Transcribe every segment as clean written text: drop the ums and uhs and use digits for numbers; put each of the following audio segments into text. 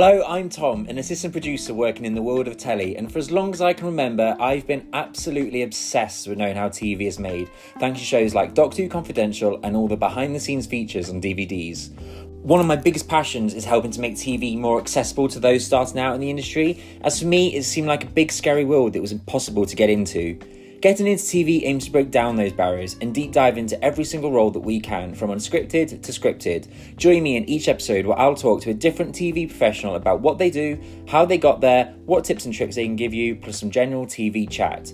Hello, I'm Tom, an assistant producer working in the world of telly, and for as long as I can remember, I've been absolutely obsessed with knowing how TV is made, thanks to shows like Doctor Who Confidential and all the behind-the-scenes features on DVDs. One of my biggest passions is helping to make TV more accessible to those starting out in the industry, as for me, it seemed like a big scary world that was impossible to get into. Getting into TV aims to break down those barriers and deep dive into every single role that we can, from unscripted to scripted. Join me in each episode where I'll talk to a different TV professional about what they do, how they got there, what tips and tricks they can give you, plus some general TV chat.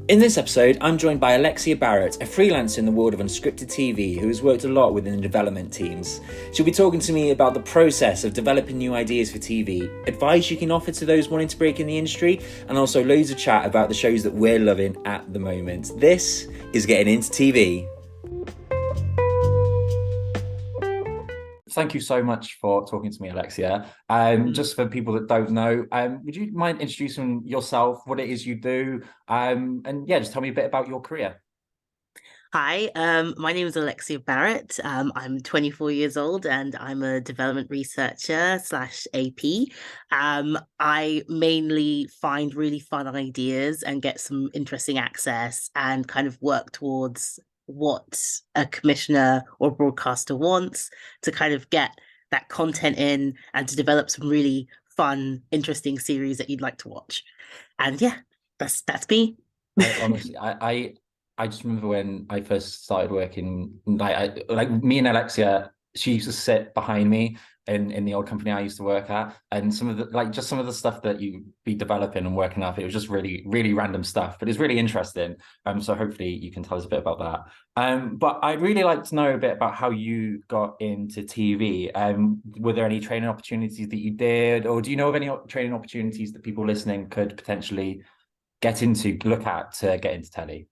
In this episode, I'm joined by Alexia Barrett, a freelancer in the world of unscripted TV who has worked a lot within the development teams. She'll be talking to me about the process of developing new ideas for TV, advice you can offer to those wanting to break in the industry, and also loads of chat about the shows that we're loving at the moment. This is Getting Into TV. Thank you so much for talking to me, Alexia. Just for people that don't know, would you mind introducing yourself, what it is you do, and yeah, just tell me a bit about your career. Hi, my name is Alexia Barrett. I'm 24 years old and I'm a development researcher slash AP. I mainly find really fun ideas and get some interesting access and kind of work towards what a commissioner or broadcaster wants to kind of get that content in and to develop some really fun, interesting series that you'd like to watch. And yeah, that's me. Honestly, I just remember when I first started working, like me and Alexia, she used to sit behind me in the old company I used to work at, and some of the stuff that you be developing and working up, it was just really, really random stuff, but it's really interesting. So hopefully you can tell us a bit about that. But I'd really like to know a bit about how you got into TV. Were there any training opportunities that you did, or do you know of any training opportunities that people listening could potentially look at to get into telly?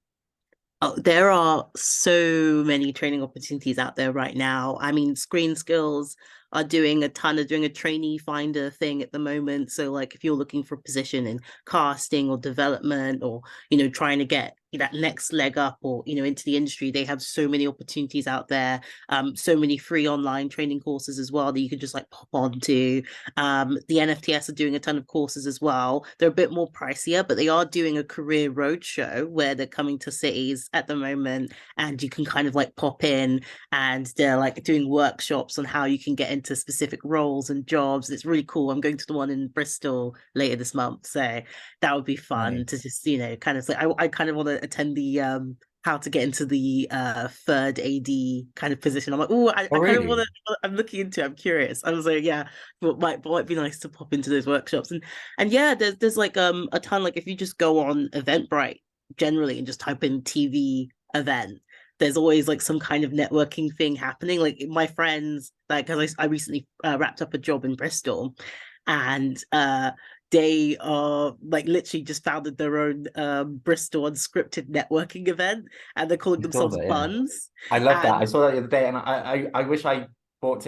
Oh, there are so many training opportunities out there right now. I mean, Screen Skills are doing a trainee finder thing at the moment. So like if you're looking for a position in casting or development or, trying to get that next leg up or, into the industry, they have so many opportunities out there. So many free online training courses as well that you can just like pop onto. The NFTS are doing a ton of courses as well. They're a bit more pricier, but they are doing a career roadshow where they're coming to cities at the moment and you can kind of like pop in and they're like doing workshops on how you can get into specific roles and jobs. It's really cool. I'm going to the one in Bristol later this month. So that would be fun to just, kind of like I kind of want to attend the how to get into the third AD kind of position. I'm like, oh, I kind of want Really? to. I'm looking into it. I'm curious. I was like, yeah, but might be nice to pop into those workshops. And yeah, there's like a ton. Like if you just go on Eventbrite generally and just type in TV event, there's always like some kind of networking thing happening. Like my friends, like because I recently wrapped up a job in Bristol, and they are like literally just founded their own Bristol unscripted networking event, and they're calling I saw themselves that, yeah. Buns. I love that. I And saw that the other day, and I wish I got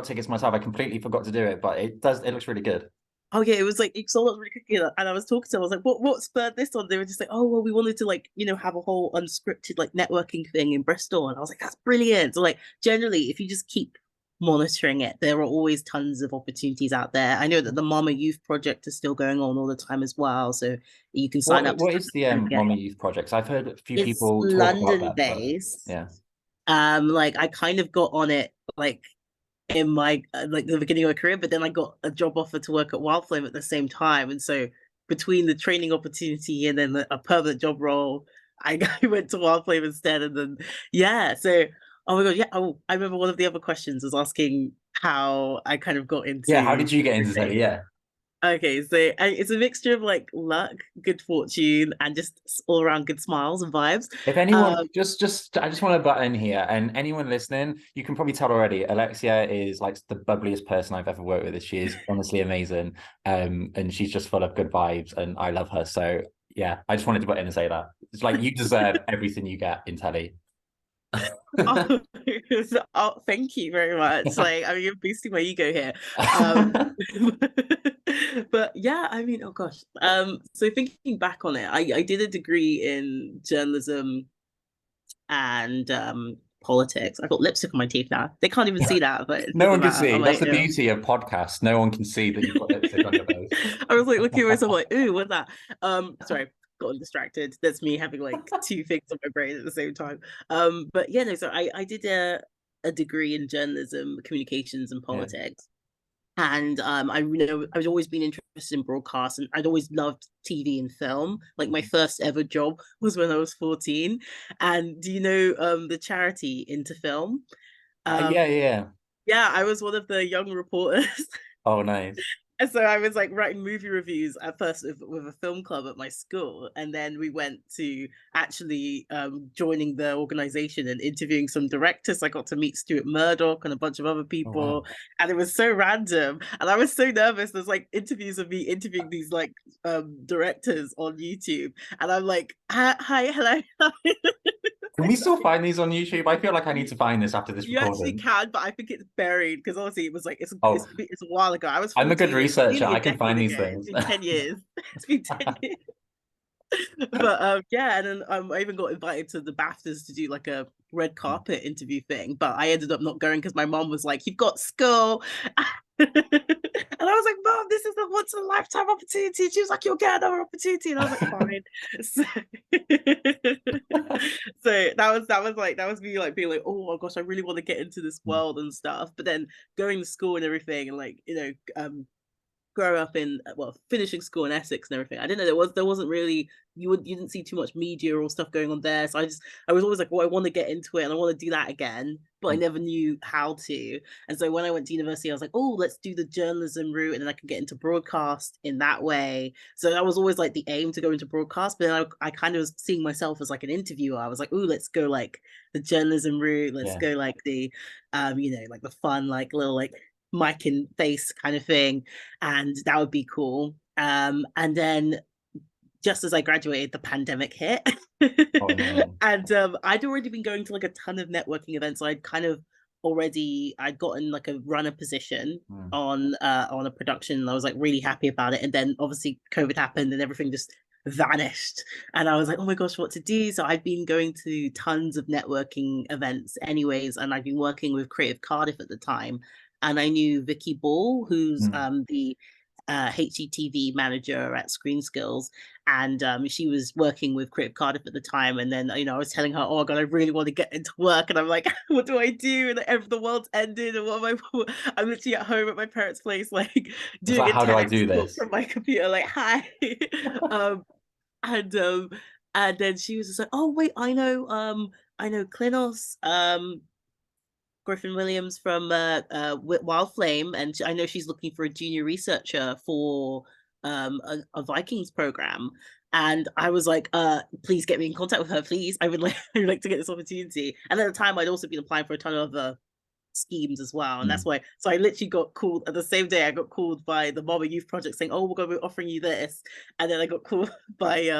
tickets myself. I completely forgot to do it, but it looks really good. oh yeah, it was like it sold out really quickly. And I was talking to them, I was like, what spurred this on? They were just like, oh well, we wanted to like, have a whole unscripted like networking thing in Bristol. And I was like, that's brilliant. So like generally, if you just keep monitoring it, there are always tons of opportunities out there. I know that the Mama Youth Project is still going on all the time as well. So you can sign up to What is the kind of get Mama Youth Projects? I've heard a few it's people talk about London that, but based. yeah. Like I kind of got on it like in my like the beginning of my career, but then I got a job offer to work at Wildflame at the same time, and so between the training opportunity and then a permanent job role, I went to Wildflame instead, and then yeah, so oh my god, yeah. Oh, I remember one of the other questions was asking how I kind of got Yeah, how into did you get into telly? everything. Yeah. Okay, so it's a mixture of like luck, good fortune, and just all around good smiles and vibes. If anyone Um, I just want to butt in here, and anyone listening, you can probably tell already, Alexia is like the bubbliest person I've ever worked with. She is honestly amazing. And she's just full of good vibes and I love her. So yeah, I just wanted to butt in and say that. It's like you deserve everything you get in telly. Oh, oh, thank you very much. Like, I mean, you're boosting my ego here. Um, but yeah, I mean, oh gosh. So thinking back on it, I did a degree in journalism and politics. I've got lipstick on my teeth now. They can't even see that, but it No doesn't one can matter. see. I'm That's like, the beauty of podcasts. No one can see that you've got lipstick on your face. I was like looking at myself like, ooh, what's that? Sorry, got distracted. That's me having like two things on my brain at the same time. But yeah, no, so I did a degree in journalism, communications, and Yeah. politics. And I've always been interested in broadcast, and I'd always loved TV and film. Like my first ever job was when I was 14. And do you know the charity Into Film? Yeah, Um, yeah. yeah, I was one of the young reporters. Oh, nice. And so I was like writing movie reviews at first with a film club at my school, and then we went to actually joining the organization and interviewing some directors. I got to meet Stuart Murdoch and a bunch of other Oh, people, wow. and it was so random. And I was so nervous. There's like interviews of me interviewing these like directors on YouTube, and I'm like, hi, hello. Can we still find these on YouTube? I feel like I need You, to find this after this you actually recording. can, but I think it's buried because obviously it was like Oh, it's a while ago. I was I'm a good 14. It's researcher. nearly a I can decade find these ago. It's things. been 10 years. It's been 10 years. But yeah, and then I even got invited to the BAFTAs to do like a red carpet interview thing, but I ended up not going because my mom was like, "You've got school." And I was like, "Mom, this is a once in a lifetime opportunity." She was like, "You'll get another opportunity," and I was like, "Fine." So, so that was me like being like, "Oh my gosh, I really want to get into this world and stuff." But then going to school and everything, and like grow up in finishing school in Essex and everything. I didn't know there wasn't really you didn't see too much media or stuff going on there. So I was always like, well, I want to get into it and I want to do that again, but I never knew how to. And so when I went to university, I was like, oh, let's do the journalism route and then I can get into broadcast in that way. So that was always like the aim to go into broadcast. But then I kind of was seeing myself as like an interviewer. I was like, oh, let's go like the journalism route. Let's Yeah. go like the like the fun, like little like mic in face kind of thing, and that would be cool. And then just as I graduated, the pandemic hit. Oh, no. And I'd already been going to like a ton of networking events. So I'd gotten like a runner position Mm. on a production, and I was like really happy about it. And then obviously COVID happened and everything just vanished. And I was like, oh my gosh, what to do? So I've been going to tons of networking events anyways, and I've been working with Creative Cardiff at the time. And I knew Vicky Ball, who's Mm. the HGTV manager at Screen Skills, and she was working with Creative Cardiff at the time. And then I was telling her, "Oh my god, I really want to get into work," and I'm like, "What do I do?" And the world's ended, and what am I? I'm literally at home at my parents' place, like It's doing like, a how do I text do talk this? from my computer, like, "Hi," um, and um, and then she was just like, "Oh wait, I know Klinos, Griffin Williams from Wild Flame, and I know she's looking for a junior researcher for a Vikings program." And I was like, please get me in contact with her, please. I would like to get this opportunity. And at the time, I'd also been applying for a ton of other schemes as well. And that's Mm. why, so I literally got called at the same day. I got called by the Mama Youth Project saying, "Oh, we're going to be offering you this." And then I got called by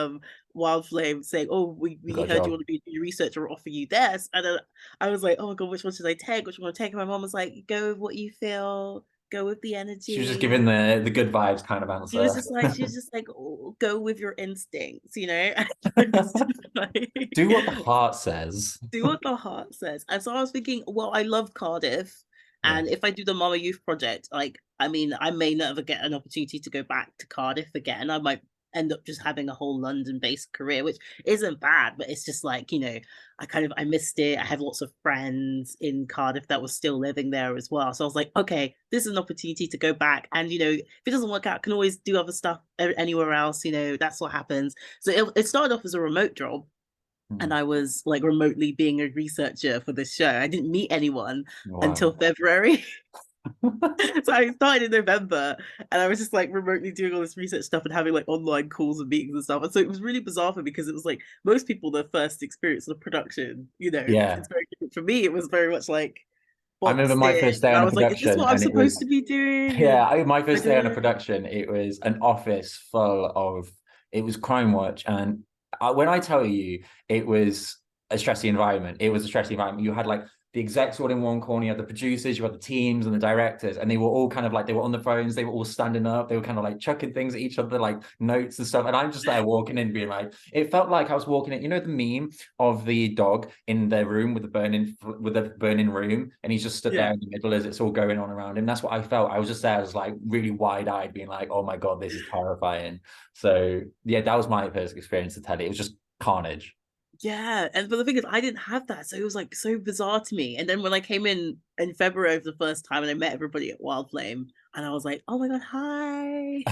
Wild Flame saying, "Oh, You we got a heard you job. want to be a researcher, we'll offer you this." And then I was like, "Oh my God, which one should I take? Which one should I take?" And my mom was like, "Go with what you feel, go with the She was just energy." giving the good vibes kind of answer. She was just like, "Oh, go with your instincts, you know?" It's just like, Do what the heart says. do what the heart says. And so I was thinking, well, I love Cardiff. Yeah. And if I do the Mama Youth Project, like, I mean, I may never get an opportunity to go back to Cardiff again. I might end up just having a whole London-based career, which isn't bad, but it's just like, I missed it. I have lots of friends in Cardiff that were still living there as well. So I was like, okay, this is an opportunity to go back. And, if it doesn't work out, I can always do other stuff anywhere else. That's what happens. So it started off as a remote job, and Mm. I was like remotely being a researcher for this show. I didn't meet anyone until Wow. February. So I started in November, and I was just like remotely doing all this research stuff and having like online calls and meetings and stuff. And so it was really bizarre for me because it was like most people, their first experience of production, Yeah. it's very different. For me, it was very much like I remember boxed my in. first day And on I a was like, is this production what I'm and it supposed to was, be doing? yeah, And my I first day don't on a know. production, it was an office full of, it was Crime Watch. And when I tell you it was a stressy environment, it was a stressy environment. You had like the execs all in one corner, you had the producers, you had the teams and the directors, and they were all kind of like, they were on the phones, they were all standing up, they were kind of like chucking things at each other, like notes and stuff. And I'm just there walking in being like, it felt like I was walking in, you know, the meme of the dog in their room with the burning room, and he's just stood there in the middle as it's all going on around him. That's what I felt. I was just there, I was like really wide-eyed, being like, oh my God, this is terrifying. So yeah, that was my first experience to telly. It was just carnage. Yeah, but the thing is, I didn't have that, so it was like so bizarre to me. And then when I came in February for the first time, and I met everybody at Wild Flame, and I was like, "Oh my God, hi!"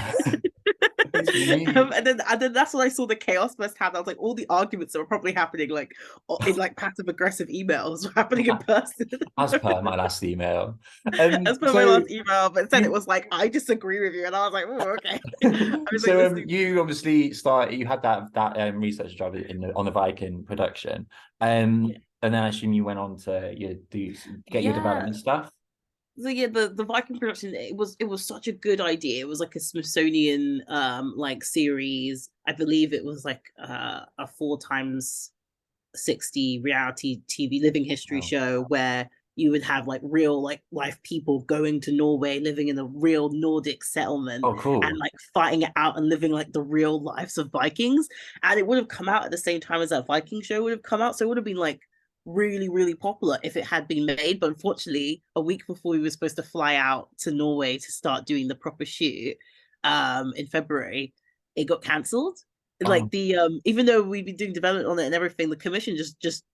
And then that's when I saw the chaos firsthand. I was like, all the arguments that were probably happening, like in like passive aggressive emails, were happening in person. As per my last email. As per my So last email, but instead it was like, I disagree with you, and I was like, oh, okay. I was so like, you obviously you had that research job on the Viking production, and then I assume you went on to get your development stuff. So yeah, the Viking production, it was such a good idea. It was like a Smithsonian like series. I believe it was like a 4x60 reality TV living history show where you would have like real like life people going to Norway, living in a real Nordic settlement, Oh, cool. and like fighting it out and living like the real lives of Vikings. And it would have come out at the same time as that Viking show would have come out, so it would have been like really, really popular if it had been made. But unfortunately, a week before we were supposed to fly out to Norway to start doing the proper shoot, in February, it got cancelled. Like the even though we'd been doing development on it and everything, the commission just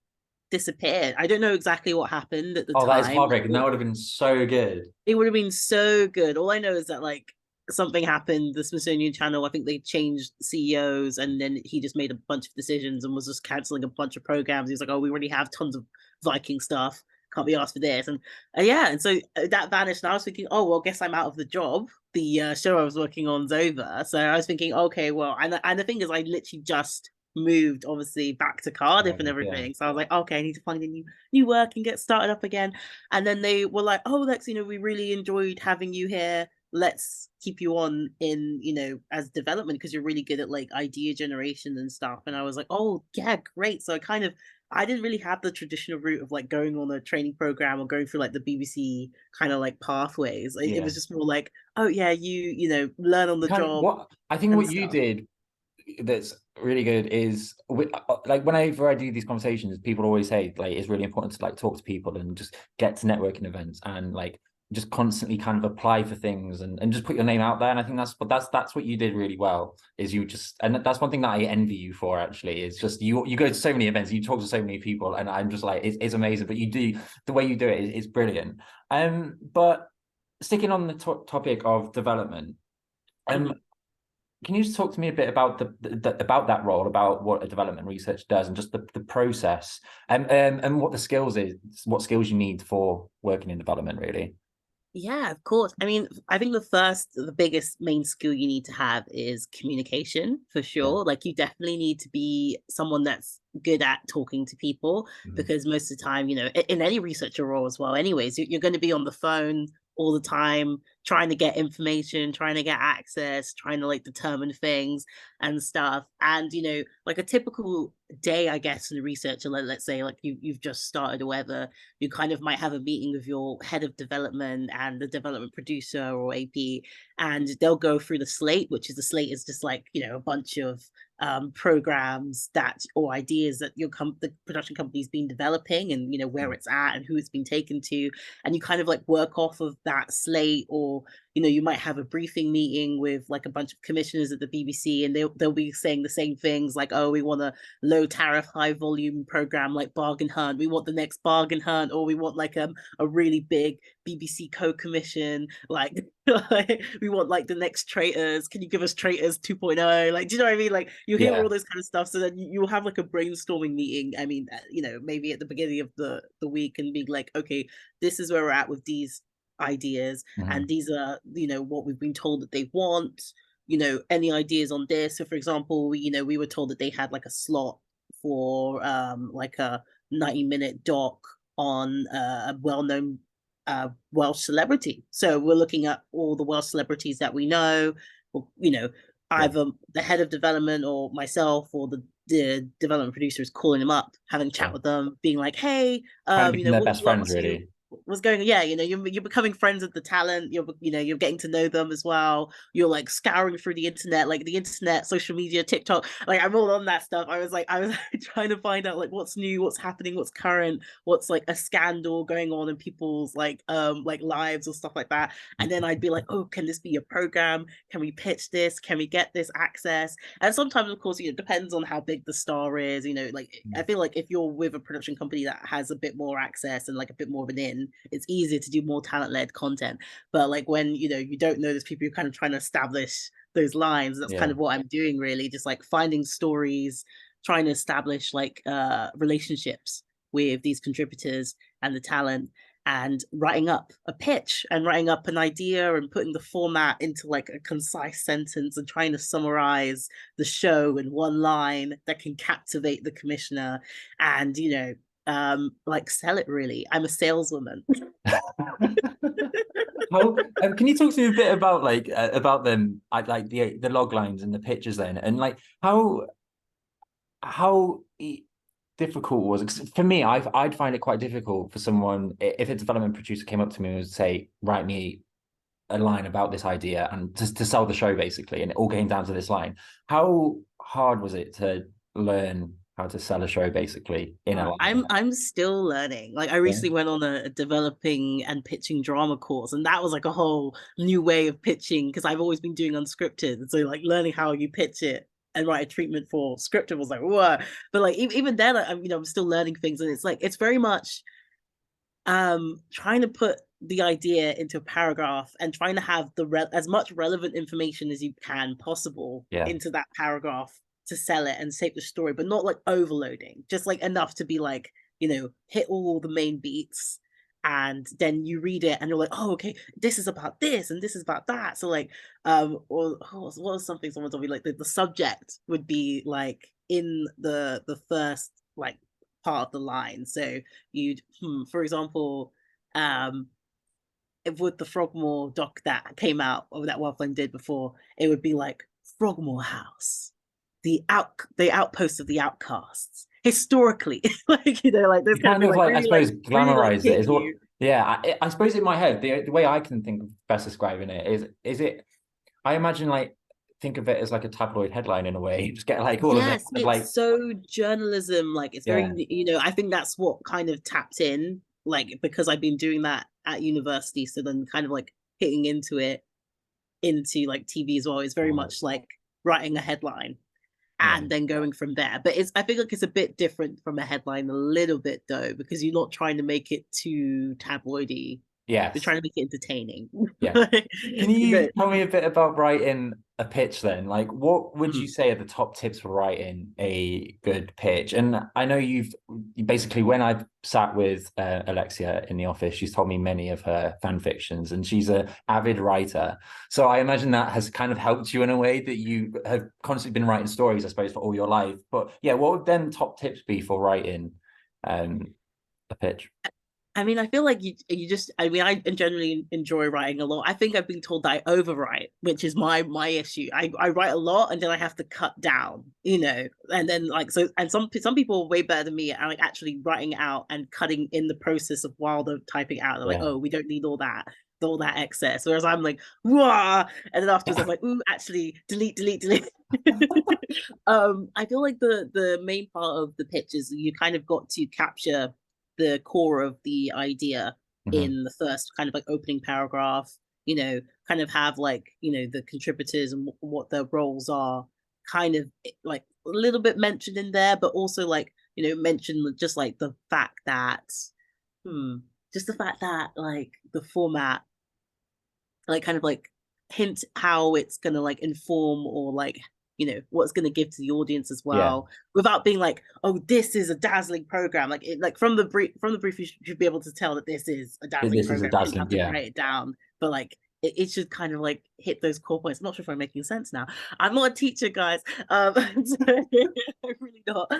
disappeared. I don't know exactly what happened at the Oh, that is time. heartbreaking. That would have been so good. It would have been so good. All I know is that like something happened. The Smithsonian Channel, I think they changed CEOs, and then he just made a bunch of decisions and was just canceling a bunch of programs. He was like, "Oh, we already have tons of Viking stuff. Can't be asked for this." And yeah, and so that vanished. And I was thinking, "Oh, well, guess I'm out of the job. The show I was working on's over." So I was thinking, "Okay, well," and the thing is, I literally just moved obviously back to Cardiff and everything. So I was like, okay, I need to find a new work and get started up again. And then they were like, oh, Lex, we really enjoyed having you here. Let's keep you on in, as development, because you're really good at like idea generation and stuff. And I was like, oh yeah, great. So I didn't really have the traditional route of like going on a training program or going through like the BBC kind of like pathways. It was just more like, oh yeah, you learn on the job. What I think what you did that's really good is like whenever I do these conversations, people always say like it's really important to like talk to people and just get to networking events and like just constantly kind of apply for things and just put your name out there. And I think that's what you did really well, is and that's one thing that I envy you for, actually, is just you go to so many events, you talk to so many people, and I'm just like, it's amazing. But you do, the way you do it is brilliant. But sticking on the topic of development, can you just talk to me a bit about about that role, about what a development research does, and just the process, and what skills you need for working in development, really? Yeah, of course. I mean, I think the biggest main skill you need to have is communication, for sure. Like, you definitely need to be someone that's good at talking to people, because most of the time, in any researcher role as well, anyways, you're going to be on the phone all the time, trying to get information, trying to get access, trying to like determine things and stuff. And like a typical day, I guess, in a researcher, let's say like you've just started or whatever, you kind of might have a meeting with your head of development and the development producer or AP, and they'll go through the slate, which is just like a bunch of programs or ideas that the production company's been developing, and where it's at and who it's been taken to, and you kind of like work off of that slate. Or you might have a briefing meeting with like a bunch of commissioners at the BBC, and they'll be saying the same things like, oh, we want a low tariff high volume program like Bargain Hunt, we want the next Bargain Hunt, or we want like a really big BBC co-commission, like we want like the next Traitors, can you give us Traitors 2.0, like, do you know what I mean? Like, you hear all those kind of stuff. So then you'll have like a brainstorming meeting, I mean, maybe at the beginning of the week, and be like, okay, this is where we're at with these ideas, and these are what we've been told that they want, any ideas on this. So for example, we were told that they had like a slot for like a 90-minute doc on a well-known Welsh celebrity. So we're looking at all the Welsh celebrities that we know, or, either the head of development or myself or the the development producers calling them up, having a chat Yeah. with them, being like, hey, Kind of you become know, their what are best you up friends, to? really. What's going on? Yeah, you know, you're becoming friends with the talent. You're getting to know them as well. You're like scouring through the internet, like the internet, social media, TikTok. Like I'm all on that stuff. I was trying to find out like what's new, what's happening, what's current, what's like a scandal going on in people's like lives or stuff like that. And then I'd be like, oh, can this be a program? Can we pitch this? Can we get this access? And sometimes, of course, it depends on how big the star is. Like I feel like if you're with a production company that has a bit more access and like a bit more of an in, it's easier to do more talent-led content. But like when you don't know those people, you're kind of trying to establish those lines. That's kind Yeah. of what I'm doing, really, just like finding stories, trying to establish like relationships with these contributors and the talent, and writing up a pitch and writing up an idea and putting the format into like a concise sentence and trying to summarize the show in one line that can captivate the commissioner and like sell it. Really, I'm a saleswoman. How can you talk to me a bit about about them, like the log lines and the pictures then, and like how difficult was it? 'Cause for me, I'd find it quite difficult for someone if a development producer came up to me and would say, write me a line about this idea and to sell the show basically, and it all came down to this line. How hard was it to learn how to sell a show basically in a line? I'm still learning. Like I Yeah. recently went on a developing and pitching drama course, and that was like a whole new way of pitching because I've always been doing unscripted. So like learning how you pitch it and write a treatment for scripted was like whoa. But like even then, I'm still learning things, and it's like it's very much trying to put the idea into a paragraph and trying to have as much relevant information as you can possible Yeah. into that paragraph to sell it and shape the story, but not like overloading, just like enough to be like, hit all the main beats. And then you read it and you're like, oh, okay, this is about this and this is about that. So like, or what was something someone told me, like the subject would be like in the first like part of the line. So you'd, for example, with the Frogmore doc that came out or that Wildflame did before, it would be like Frogmore House, the outpost of the outcasts. Historically, like like there's You gonna kind be of like like, I suppose, really like glamorize it hit is what. you. Yeah, I suppose in my head, the way I can think of best describing it is it. I imagine like think of it as like a tabloid headline in a way. Just get like all of it Yes, kind of like it's so journalism. Like it's yeah, very, I think that's what kind of tapped in, like because I've been doing that at university. So then kind of like hitting into it into like TV as well is very wow, much like writing a headline yeah, and then going from there. But I feel like it's a bit different from a headline a little bit though, because you're not trying to make it too tabloidy. You're yes. trying to make it entertaining. Yeah. Can you you know, tell me a bit about writing a pitch then? Like, what would you mm, say are the top tips for writing a good pitch? And I know you basically, when I've sat with Alexia in the office, she's told me many of her fan fictions, and she's an avid writer. So I imagine that has kind of helped you in a way that you have constantly been writing stories, I suppose, for all your life. But yeah, what would then top tips be for writing a pitch? I mean, I feel like you just. I mean, I generally enjoy writing a lot. I think I've been told that I overwrite, which is my issue. I write a lot and then I have to cut down, and then like so. And some people are way better than me at like actually writing out and cutting in the process of while they're typing out. They're like, Yeah. oh, we don't need all that excess. Whereas I'm like, wah, and then afterwards I'm like, ooh, actually, delete, delete, delete. I feel like the main part of the pitch is you kind of got to capture the core of the idea Mhm. in the first kind of like opening paragraph, kind of have like, the contributors and what their roles are kind of like a little bit mentioned in there, but also like, mention just like the fact that, hmm, just the fact that like the format, like kind of like hint how it's gonna like inform or like what it's going to give to the audience as Yeah. well, without being like, oh, this is a dazzling program. Like it, like from the brief you should be able to tell that this is a dazzling This is a program. You don't dazzling, have to yeah. write it down, but like it should kind of like hit those core points. I'm not sure if I'm making sense now. I'm not a teacher, guys. So, I'm really not.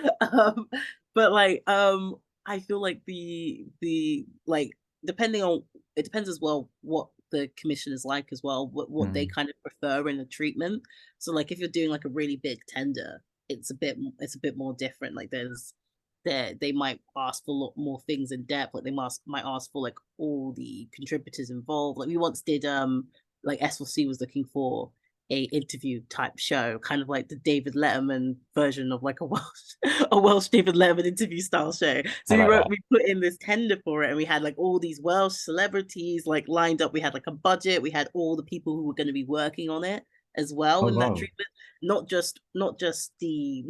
But like I feel like the like depending on, it depends as well what the commission is like as well, what they Mm. kind of prefer in a treatment. So like if you're doing like a really big tender, it's a bit more different. Like they might ask for a lot more things in depth. Like they might ask for like all the contributors involved. Like we once did like S4C was looking for a interview type show, kind of like the David Letterman version of like a Welsh David Letterman interview style show. I So like that. we put in this tender for it, and we had like all these Welsh celebrities like lined up. We had like a budget. We had all the people who were going to be working on it as well Oh in that wow. treatment. Not just the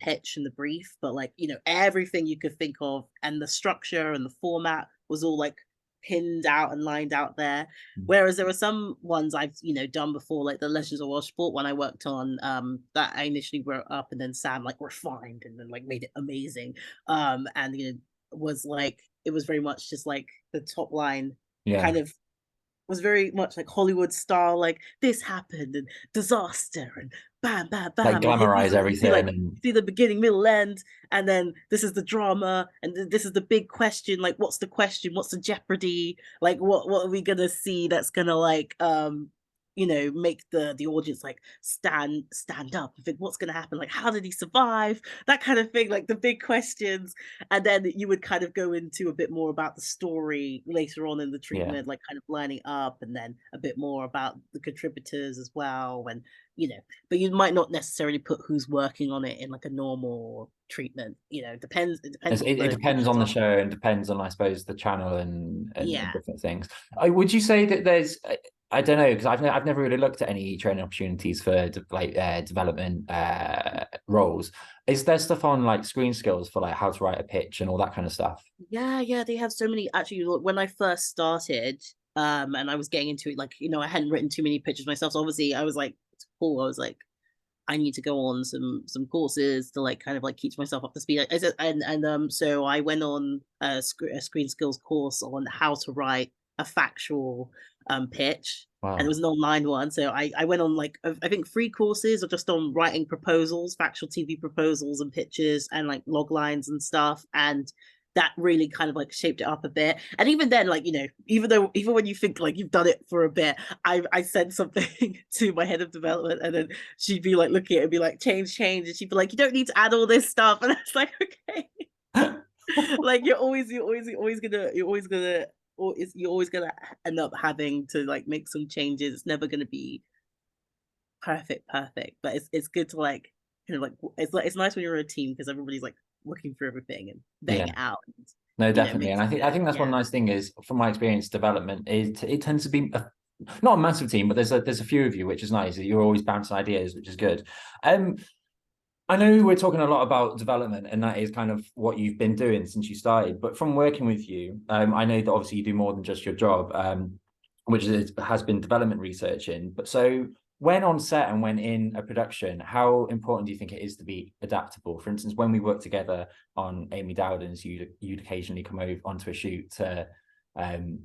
pitch and the brief, but like everything you could think of, and the structure and the format was all like pinned out and lined out there. Whereas there were some ones I've done before, like the Legends of Welsh Sport one I worked on, that I initially wrote up and then Sam like refined and then like made it amazing. And was like it was very much just like the top line Yeah. kind of was very much like Hollywood style, like this happened and disaster and bam, bam, Like bam, and glamorize you see everything like and you see the beginning, middle, end, and then this is the drama, and this is the big question. Like, what's the question? What's the jeopardy? Like, what are we gonna see that's gonna like make the audience like stand up and think what's gonna happen? Like, how did he survive? That kind of thing, like the big questions. And then you would kind of go into a bit more about the story later on in the yeah. treatment, like kind of lining up, and then a bit more about the contributors as well. And but you might not necessarily put who's working on it in like a normal treatment. It depends what It the depends issues on the are. show and depends on, I suppose, the channel and Yeah. different things. Would you say that there's, I don't know, because I've never really looked at any training opportunities for development roles. Is there stuff on like screen skills for like how to write a pitch and all that kind of stuff? Yeah, they have so many. Actually, look, when I first started, and I was getting into it, like, I hadn't written too many pitches myself. So obviously I was like, it's cool. I was like, I need to go on some courses to like kind of like teach myself up to speed. I said, and so I went on a screen skills course on how to write a factual pitch, and it Wow. was an online one. So I went on like I think 3 courses or just on writing proposals, factual TV proposals and pitches and like log lines and stuff. And that really kind of like shaped it up a bit. And even then, like, even when you think like you've done it for a bit, I said something to my head of development, and then she'd be like looking at it and be like, change, and she'd be like, you don't need to add all this stuff. And I was like, okay. Like you're always gonna end up having to like make some changes. It's never gonna be perfect, but it's good to like kind of like it's nice when you're in a team because everybody's like looking through everything and vetting Yeah. it out and No, definitely. make And sure I that think that's one yeah. nice thing is, from my experience, development is it tends to be not a massive team, but there's a few of you, which is nice. You're always bouncing ideas, which is good. Um, I know we're talking a lot about development, and that is kind of what you've been doing since you started. But from working with you, I know that obviously you do more than just your job, which has been development researching. But so when on set and when in a production, how important do you think it is to be adaptable? For instance, when we worked together on Amy Dowden's, you'd occasionally come over onto a shoot to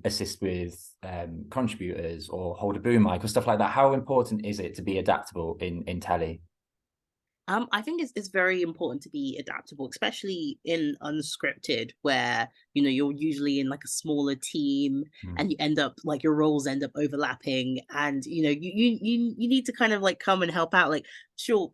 assist with contributors or hold a boom mic or stuff like that. How important is it to be adaptable in telly? I think it's very important to be adaptable, especially in unscripted, where you're usually in like a smaller team, Mm. and you end up like your roles end up overlapping, and you need to kind of like come and help out. Like, sure,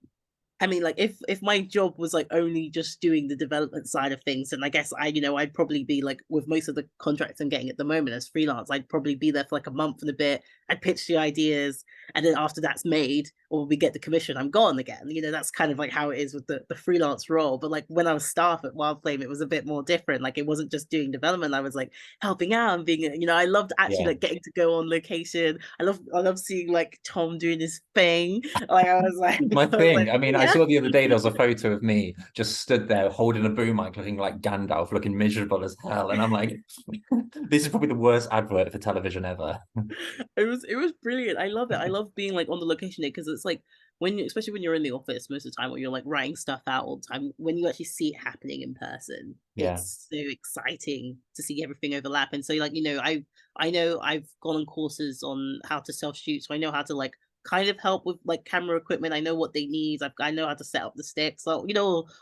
I mean, like if my job was like only just doing the development side of things, and I guess I'd probably be like with most of the contracts I'm getting at the moment as freelance, I'd probably be there for like a month and a bit. I'd pitch the ideas, and then after that's made or we get the commission, I'm gone again. That's kind of like how it is with the freelance role. But like when I was staff at Wild Flame, it was a bit more different. Like it wasn't just doing development. I was like helping out and being, I loved actually Yeah. like getting to go on location. I love seeing like Tom doing his thing. Like I was like, My I was thing. like, I mean, I yeah. saw the other day there was a photo of me just stood there holding a boom mic, looking like Gandalf, looking miserable as hell. And I'm like, this is probably the worst advert for television ever. It was brilliant. I love it. I love being like on the location day because it's like especially when you're in the office most of the time, or you're like writing stuff out all the time. When you actually see it happening in person, Yeah. it's so exciting to see everything overlap. And so like I know I've gone on courses on how to self shoot, so I know how to like kind of help with like camera equipment. I know what they need. I know how to set up the sticks. So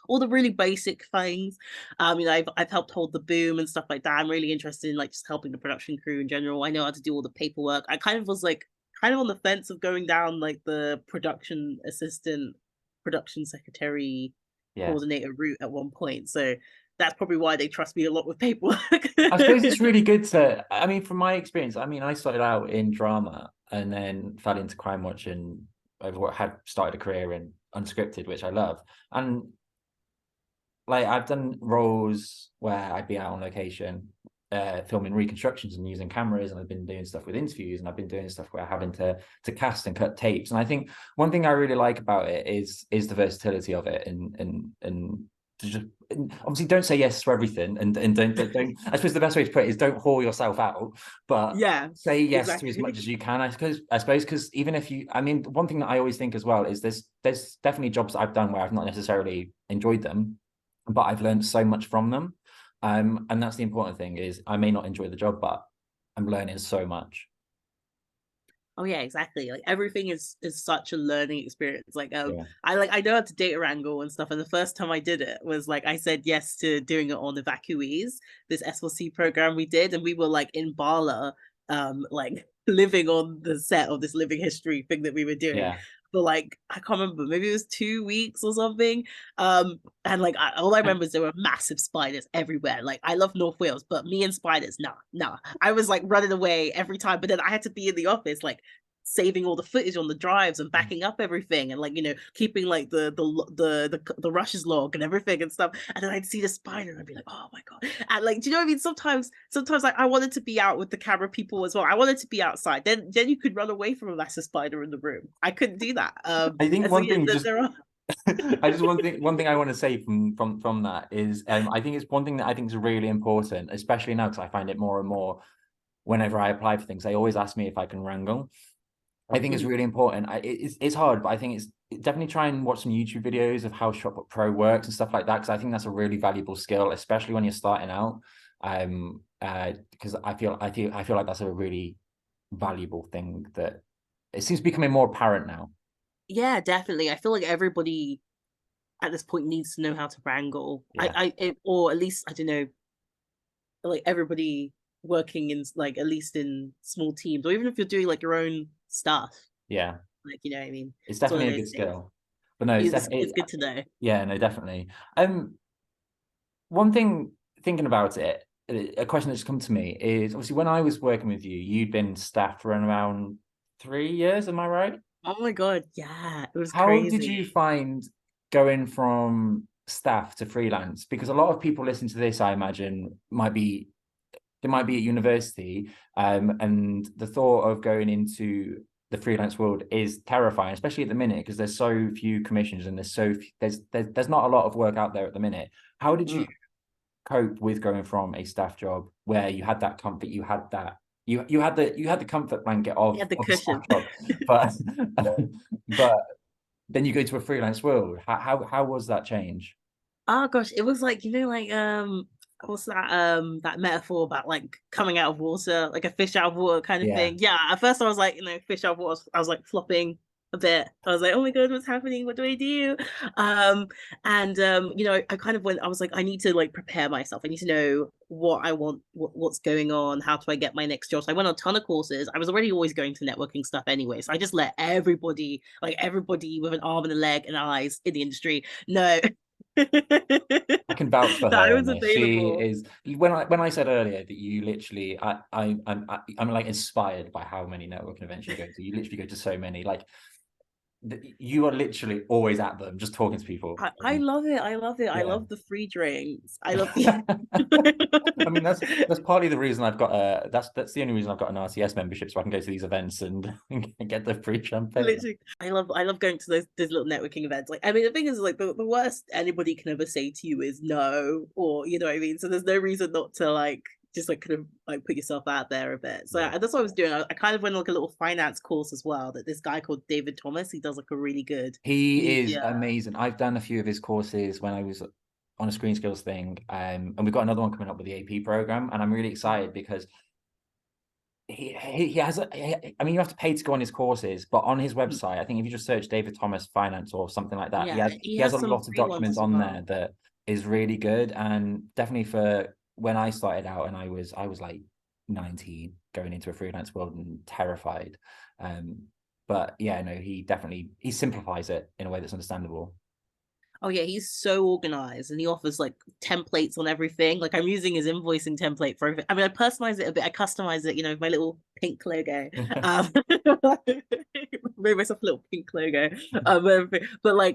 all the really basic things. I've helped hold the boom and stuff like that. I'm really interested in like just helping the production crew in general. I know how to do all the paperwork. I kind of was like kind of on the fence of going down like the production assistant production secretary Yeah. coordinator route at one point. So that's probably why they trust me a lot with paperwork. I suppose it's really good to, I mean, from my experience, I mean, I started out in drama and then fell into crime watching. I had started a career in unscripted, which I love. And like I've done roles where I'd be out on location, filming reconstructions and using cameras, and I've been doing stuff with interviews, and I've been doing stuff where having to cast and cut tapes. And I think one thing I really like about it is the versatility of it, and to just obviously don't say yes to everything, and don't. I suppose the best way to put it is don't whore yourself out, but Yeah, say yes to as exactly. much as you can. I suppose because even if you, I mean, one thing that I always think as well is there's definitely jobs that I've done where I've not necessarily enjoyed them, but I've learned so much from them. And that's the important thing is I may not enjoy the job, but I'm learning so much. Oh yeah, exactly. Like everything is such a learning experience. Like Yeah. I know how to data wrangle and stuff. And the first time I did it was like I said yes to doing it on evacuees, this S4C program we did, and we were like in Bala, like living on the set of this living history thing that we were doing Yeah. for like I can't remember, maybe it was 2 weeks or something. And like all I remember is there were massive spiders everywhere. Like I love North Wales, but me and spiders, nah. I was like running away every time, but then I had to be in the office, like saving all the footage on the drives and backing up everything and like keeping like the rushes log and everything and stuff. And then I'd see the spider and I'd be like, oh my god. And like, do you know what I mean? Sometimes like I wanted to be out with the camera people as well. I wanted to be outside. Then you could run away from a massive spider in the room. I couldn't do that. I think And so one yeah, thing just there are I just one thing I want to say from that is I think it's one thing that I think is really important, especially now because I find it more and more whenever I apply for things, they always ask me if I can wrangle. I think it's mm, really important. It's hard, but I think it's definitely try and watch some YouTube videos of how Shotput Pro works and stuff like that, because I think that's a really valuable skill, especially when you're starting out. Because I feel like that's a really valuable thing that it seems becoming more apparent now. yeah, definitely. I feel like everybody at this point needs to know how to wrangle. Yeah, Or at least I don't know, like everybody working in like at least in small teams, or even if you're doing like your own stuff, yeah, like you know what I mean. it's It's one of definitely a those good things. skill. But no, it's It's definitely good to know. yeah, no, definitely. One thing thinking about it, a question that's come to me is obviously when I was working with you, you'd been staff for around 3 years, am I right? Oh my god, yeah, it was How did you crazy. find going from staff to freelance? Because a lot of people listening to this, I imagine, they might be at university, and the thought of going into the freelance world is terrifying, especially at the minute because there's so few commissions and there's not a lot of work out there at the minute. How did you Mm. cope with going from a staff job where you had that comfort, you had the comfort blanket Yeah, the of a staff cushion. job, but but then you go to a freelance world. How was that change? Oh gosh, it was like like what's that metaphor about like coming out of water, like a fish out of water kind of Yeah, thing. Yeah, at first I was like, fish out of water. I was like flopping a bit. I was like, oh my god, what's happening? What do I do? Um and I kind of went, I was like, I need to like prepare myself. I need to know what I want, what's going on, how do I get my next job. So I went on a ton of courses. I was already always going to networking stuff anyway. So I just let everybody with an arm and a leg and eyes in the industry know I can vouch for that I her on was this. She available. is when I said earlier that you literally, I'm like inspired by how many networking events you go to. You literally go to so many. Like you are literally always at them, just talking to people. I love it. I love it. I Yeah. love the free drinks. I love the I mean, that's partly the reason I've got that's the only reason I've got an RTS membership, so I can go to these events and get the free champagne. literally I love going to those little networking events. Like I mean the thing is like the worst anybody can ever say to you is no, or you know what I mean? So there's no reason not to like just like kind of like put yourself out there a bit. So Yeah. that's what I was doing. I kind of went on, like a little finance course as well that this guy called David Thomas, he does like a really good He is media. amazing. I've done a few of his courses when I was on a screen skills thing, and we've got another one coming up with the AP program, and I'm really excited because he has I mean, you have to pay to go on his courses, but on his website, I think if you just search David Thomas Finance or something like that, he Yeah, has he he has has a some lot of free ones documents as on there well. that is really good, and definitely for when I started out and I was like 19 going into a freelance world and terrified. Um But yeah, no, he simplifies it in a way that's understandable. Oh yeah, he's so organized and he offers like templates on everything. Like I'm using his invoicing template for everything. I mean, I personalize it a bit, I customize it, my little pink logo. Made myself a little pink logo. But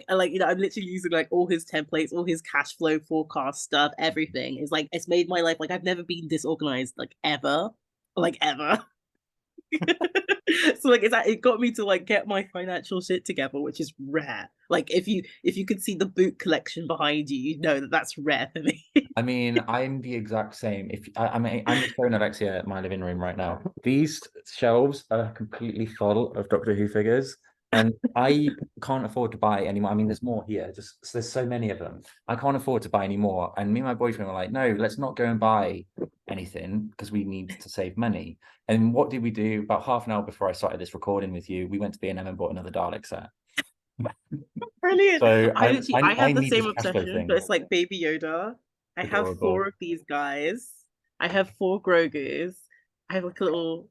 I'm literally using like all his templates, all his cash flow forecast stuff, everything. It's like it's made my life like I've never been disorganized like ever. Like ever. So like it got me to like get my financial shit together, which is rare. Like if you could see the boot collection behind you, you know that that's rare for me. I mean, I'm the exact same. If I mean, I'm just showing Alexia my living room right now. These shelves are completely full of Doctor Who figures, and I can't afford to buy any more. I mean, there's more here. Just there's so many of them. I can't afford to buy any more. And me and my boyfriend were like, no, let's not go and buy anything because we need to save money. And what did we do? About half an hour before I started this recording with you, we went to B&M and bought another Dalek set. Brilliant. So I I have the need same this cash flow obsession, but thing. it's like Baby Yoda. I have four Adorable. of these guys. I have four Grogus. I have like a little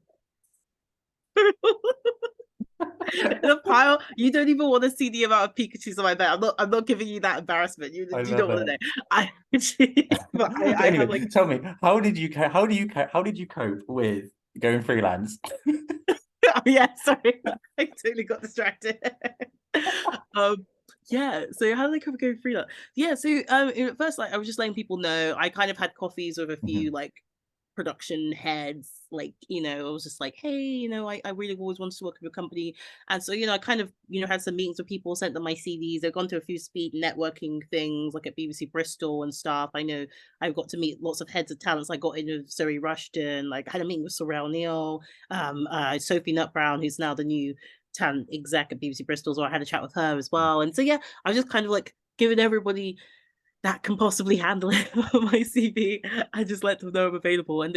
the pile. You don't even want to see the amount of Pikachu's on my bed. I'm not giving you that embarrassment. I You love don't want to it. know. I but I have Anyway, like tell me, how did you cope with going freelance? oh yeah, sorry. I totally got distracted. um yeah, so how did I cover going freelance? Yeah, so at first like I was just letting people know. I kind of had coffees with a few Mhm. like production heads, like I was just like, hey, I really always wanted to work with a company. And so I kind of had some meetings with people, sent them my CVs. They've gone to a few speed networking things like at BBC Bristol and stuff. I know I've got to meet lots of heads of talents. I got in with Zoe Rushton, like I had a meeting with Sorrel Neal, Sophie Nutbrown, who's now the new talent exec at BBC Bristol, so I had a chat with her as well. And so yeah, I was just kind of like giving everybody that can possibly handle it on my CV. I just let them know I'm available. And,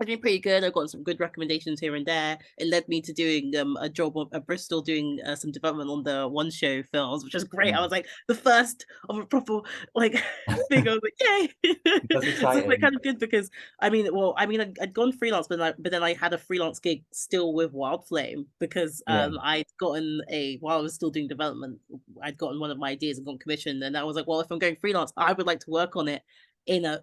I did pretty good. I got some good recommendations here and there. It led me to doing a job at Bristol doing some development on the One Show films, which was great. I was like the first of a proper like thing. I was like, yay! That's So it's like exciting. kind of good because I'd gone freelance, but then I had a freelance gig still with Wild Flame because Yeah. I'd gotten while I was still doing development, I'd gotten one of my ideas and gotten commissioned, and I was like, well, if I'm going freelance, I would like to work on it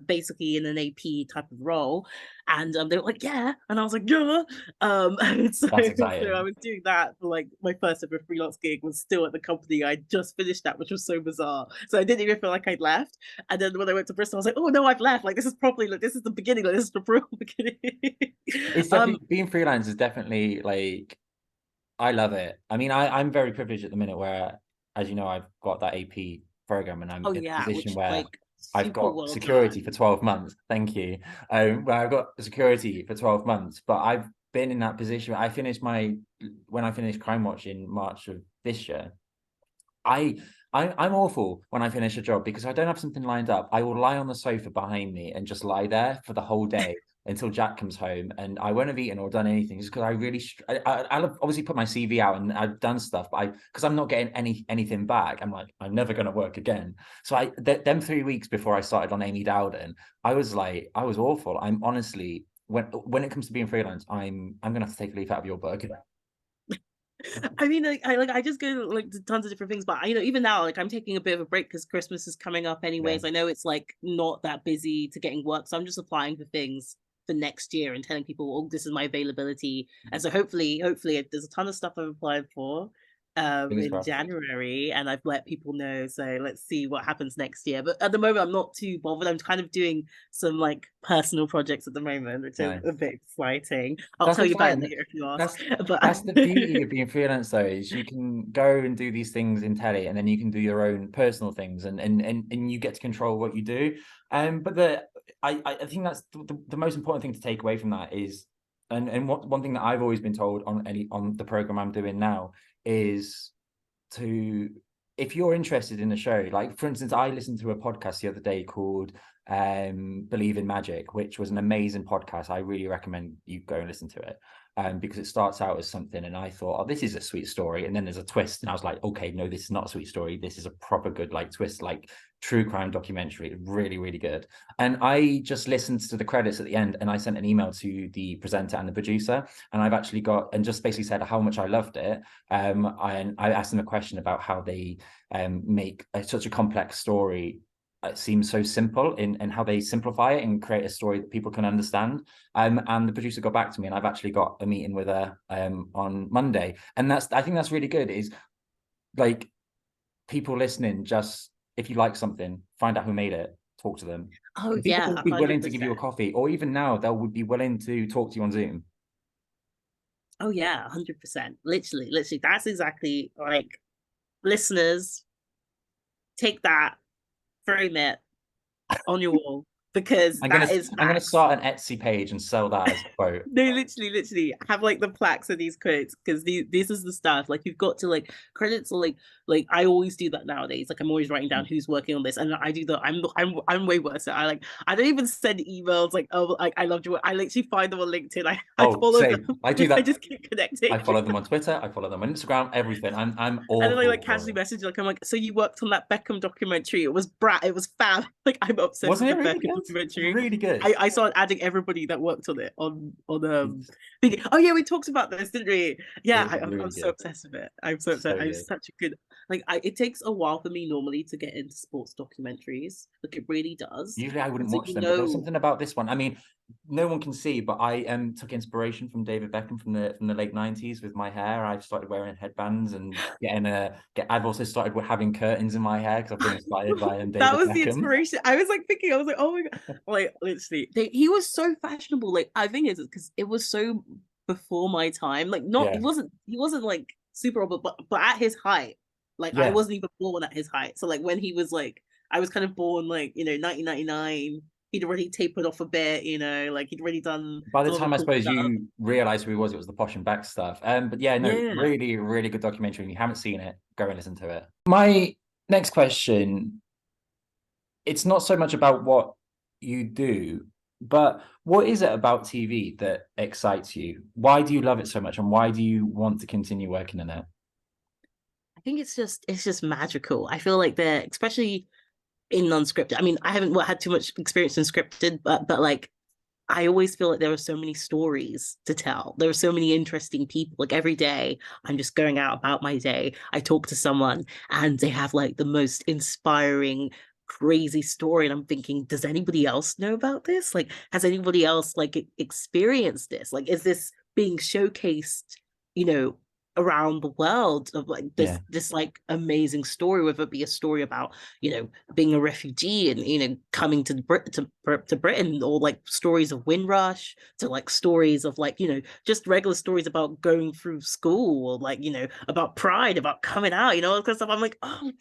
basically in an AP type of role. And they were like, yeah. And I was like, yeah. And so That's I exciting. was doing that for like my first ever freelance gig was still at the company. I just finished that, which was so bizarre. So I didn't even feel like I'd left. And then when I went to Bristol, I was like, oh no, I've left. Like this is properly like this is the beginning, like this is the real beginning. It's um definitely being freelance is definitely like I love it. I mean, I'm very privileged at the minute where, as you know, I've got that AP program and I'm oh in a yeah, position which where like I've super got well security for done. 12 months. Thank you. Where I've got security for 12 months, but I've been in that position. When I finished Crime Watch in March of this year, I, I'm awful when I finish a job because I don't have something lined up. I will lie on the sofa behind me and just lie there for the whole day until Jack comes home, and I won't have eaten or done anything just because I really I'll obviously put my CV out and I've done stuff, but because I'm not getting anything back, I'm like I'm never going to work again. So them 3 weeks before I started on Amy Dowden, I was awful. I'm honestly when it comes to being freelance, I'm gonna have to take a leaf out of your book. I mean, I just go like to tons of different things, but even now, like I'm taking a bit of a break because Christmas is coming up, Yeah, anyways. I know it's like not that busy to getting work, so I'm just applying for things for next year and telling people, oh, this is my availability, and so hopefully, there's a ton of stuff I've applied for, fingers in crossed. January, and I've let people know. So let's see what happens next year. But at the moment, I'm not too bothered. I'm kind of doing some like personal projects at the moment, which is a Nice. bit exciting. I'll That's tell you about it exciting. later if you ask. That's But that's the beauty of being freelance though, is you can go and do these things in telly and then you can do your own personal things and you get to control what you do. But I think that's the most important thing to take away from that is and one thing that I've always been told on the program I'm doing now is to if you're interested in a show, like for instance, I listened to a podcast the other day called Believe in Magic, which was an amazing podcast. I really recommend you go and listen to it. Because it starts out as something, and I thought, oh, this is a sweet story, and then there's a twist, and I was like, okay, no, this is not a sweet story. This is a proper good like twist, like true crime documentary. Really, really good. And I just listened to the credits at the end, and I sent an email to the presenter and the producer, and I've actually got and just basically said how much I loved it. And I asked them a question about how they make such a complex story. It seems so simple in how they simplify it and create a story that people can understand. And the producer got back to me, and I've actually got a meeting with her on Monday. And I think that's really good, is like people listening, just if you like something, find out who made it, talk to them. Oh And people yeah, will be willing to give you a 100%. coffee, or even now they would be willing to talk to you on Zoom. Oh yeah, 100%. Literally, literally. That's exactly like, listeners, take that, frame it on your wall, because that is I'm gonna facts. start an Etsy page and sell that as a quote. No, literally, literally have like the plaques of these quotes, because this is the stuff. Like, you've got to like credits, or like I always do that nowadays. Like, I'm always writing down who's working on this, and I do that. I'm way worse. I don't even send emails like, oh, like I loved you. I literally find them on LinkedIn. I Oh, follow them. same. I do I that. just keep connecting. I follow them on Twitter. I follow them on Instagram. Everything. I'm And then I awful like for casually it. message, like, I'm like, so you worked on that Beckham documentary? It was brat. It was fab. Like, I'm obsessed with Wasn't it the really Beckham good? documentary. Really good. I started adding everybody that worked on it on oh yeah, we talked about this, didn't we? Yeah, It was I'm really so good. obsessed with it. I'm so So obsessed. I'm good. such a good, like, it takes a while for me normally to get into sports documentaries. Like, it really does. Usually I And wouldn't so, watch you them, but there was know, something about this one. I mean, no one can see, but I took inspiration from David Beckham from the late 90s with my hair. I started wearing headbands and I've also started having curtains in my hair because I've been inspired by that David was the Beckham. inspiration. I was like thinking, I was like, oh my god, like, literally, he was so fashionable. Like, I think it's because it was so before my time. Like, not Yeah. he wasn't like super old, but at his height, like, I Yeah. wasn't even born at his height. So like, when he was like, I was kind of born like, 1999. He'd already tapered off a bit, like he'd already done By the some of the time I cool suppose stuff. you realized who he was, it was the Posh and Beck stuff. But yeah, no, Yeah. really, really good documentary. If you haven't seen it, go and listen to it. My next question, it's not so much about what you do, but what is it about TV that excites you? Why do you love it so much, and why do you want to continue working in it? I think it's just magical. I feel like they're, especially in unscripted. I mean, I haven't had too much experience in scripted, but like, I always feel like there are so many stories to tell. There are so many interesting people. Like, every day, I'm just going out about my day. I talk to someone, and they have like the most inspiring, crazy story. And I'm thinking, does anybody else know about this? Like, has anybody else like experienced this? Like, is this being showcased, you know, around the world, of like Yeah. this like amazing story, whether it be a story about, being a refugee and, coming to Britain, or like stories of Windrush, to like stories of like, just regular stories about going through school, or like, about pride, about coming out, all that kind of stuff. I'm like, oh,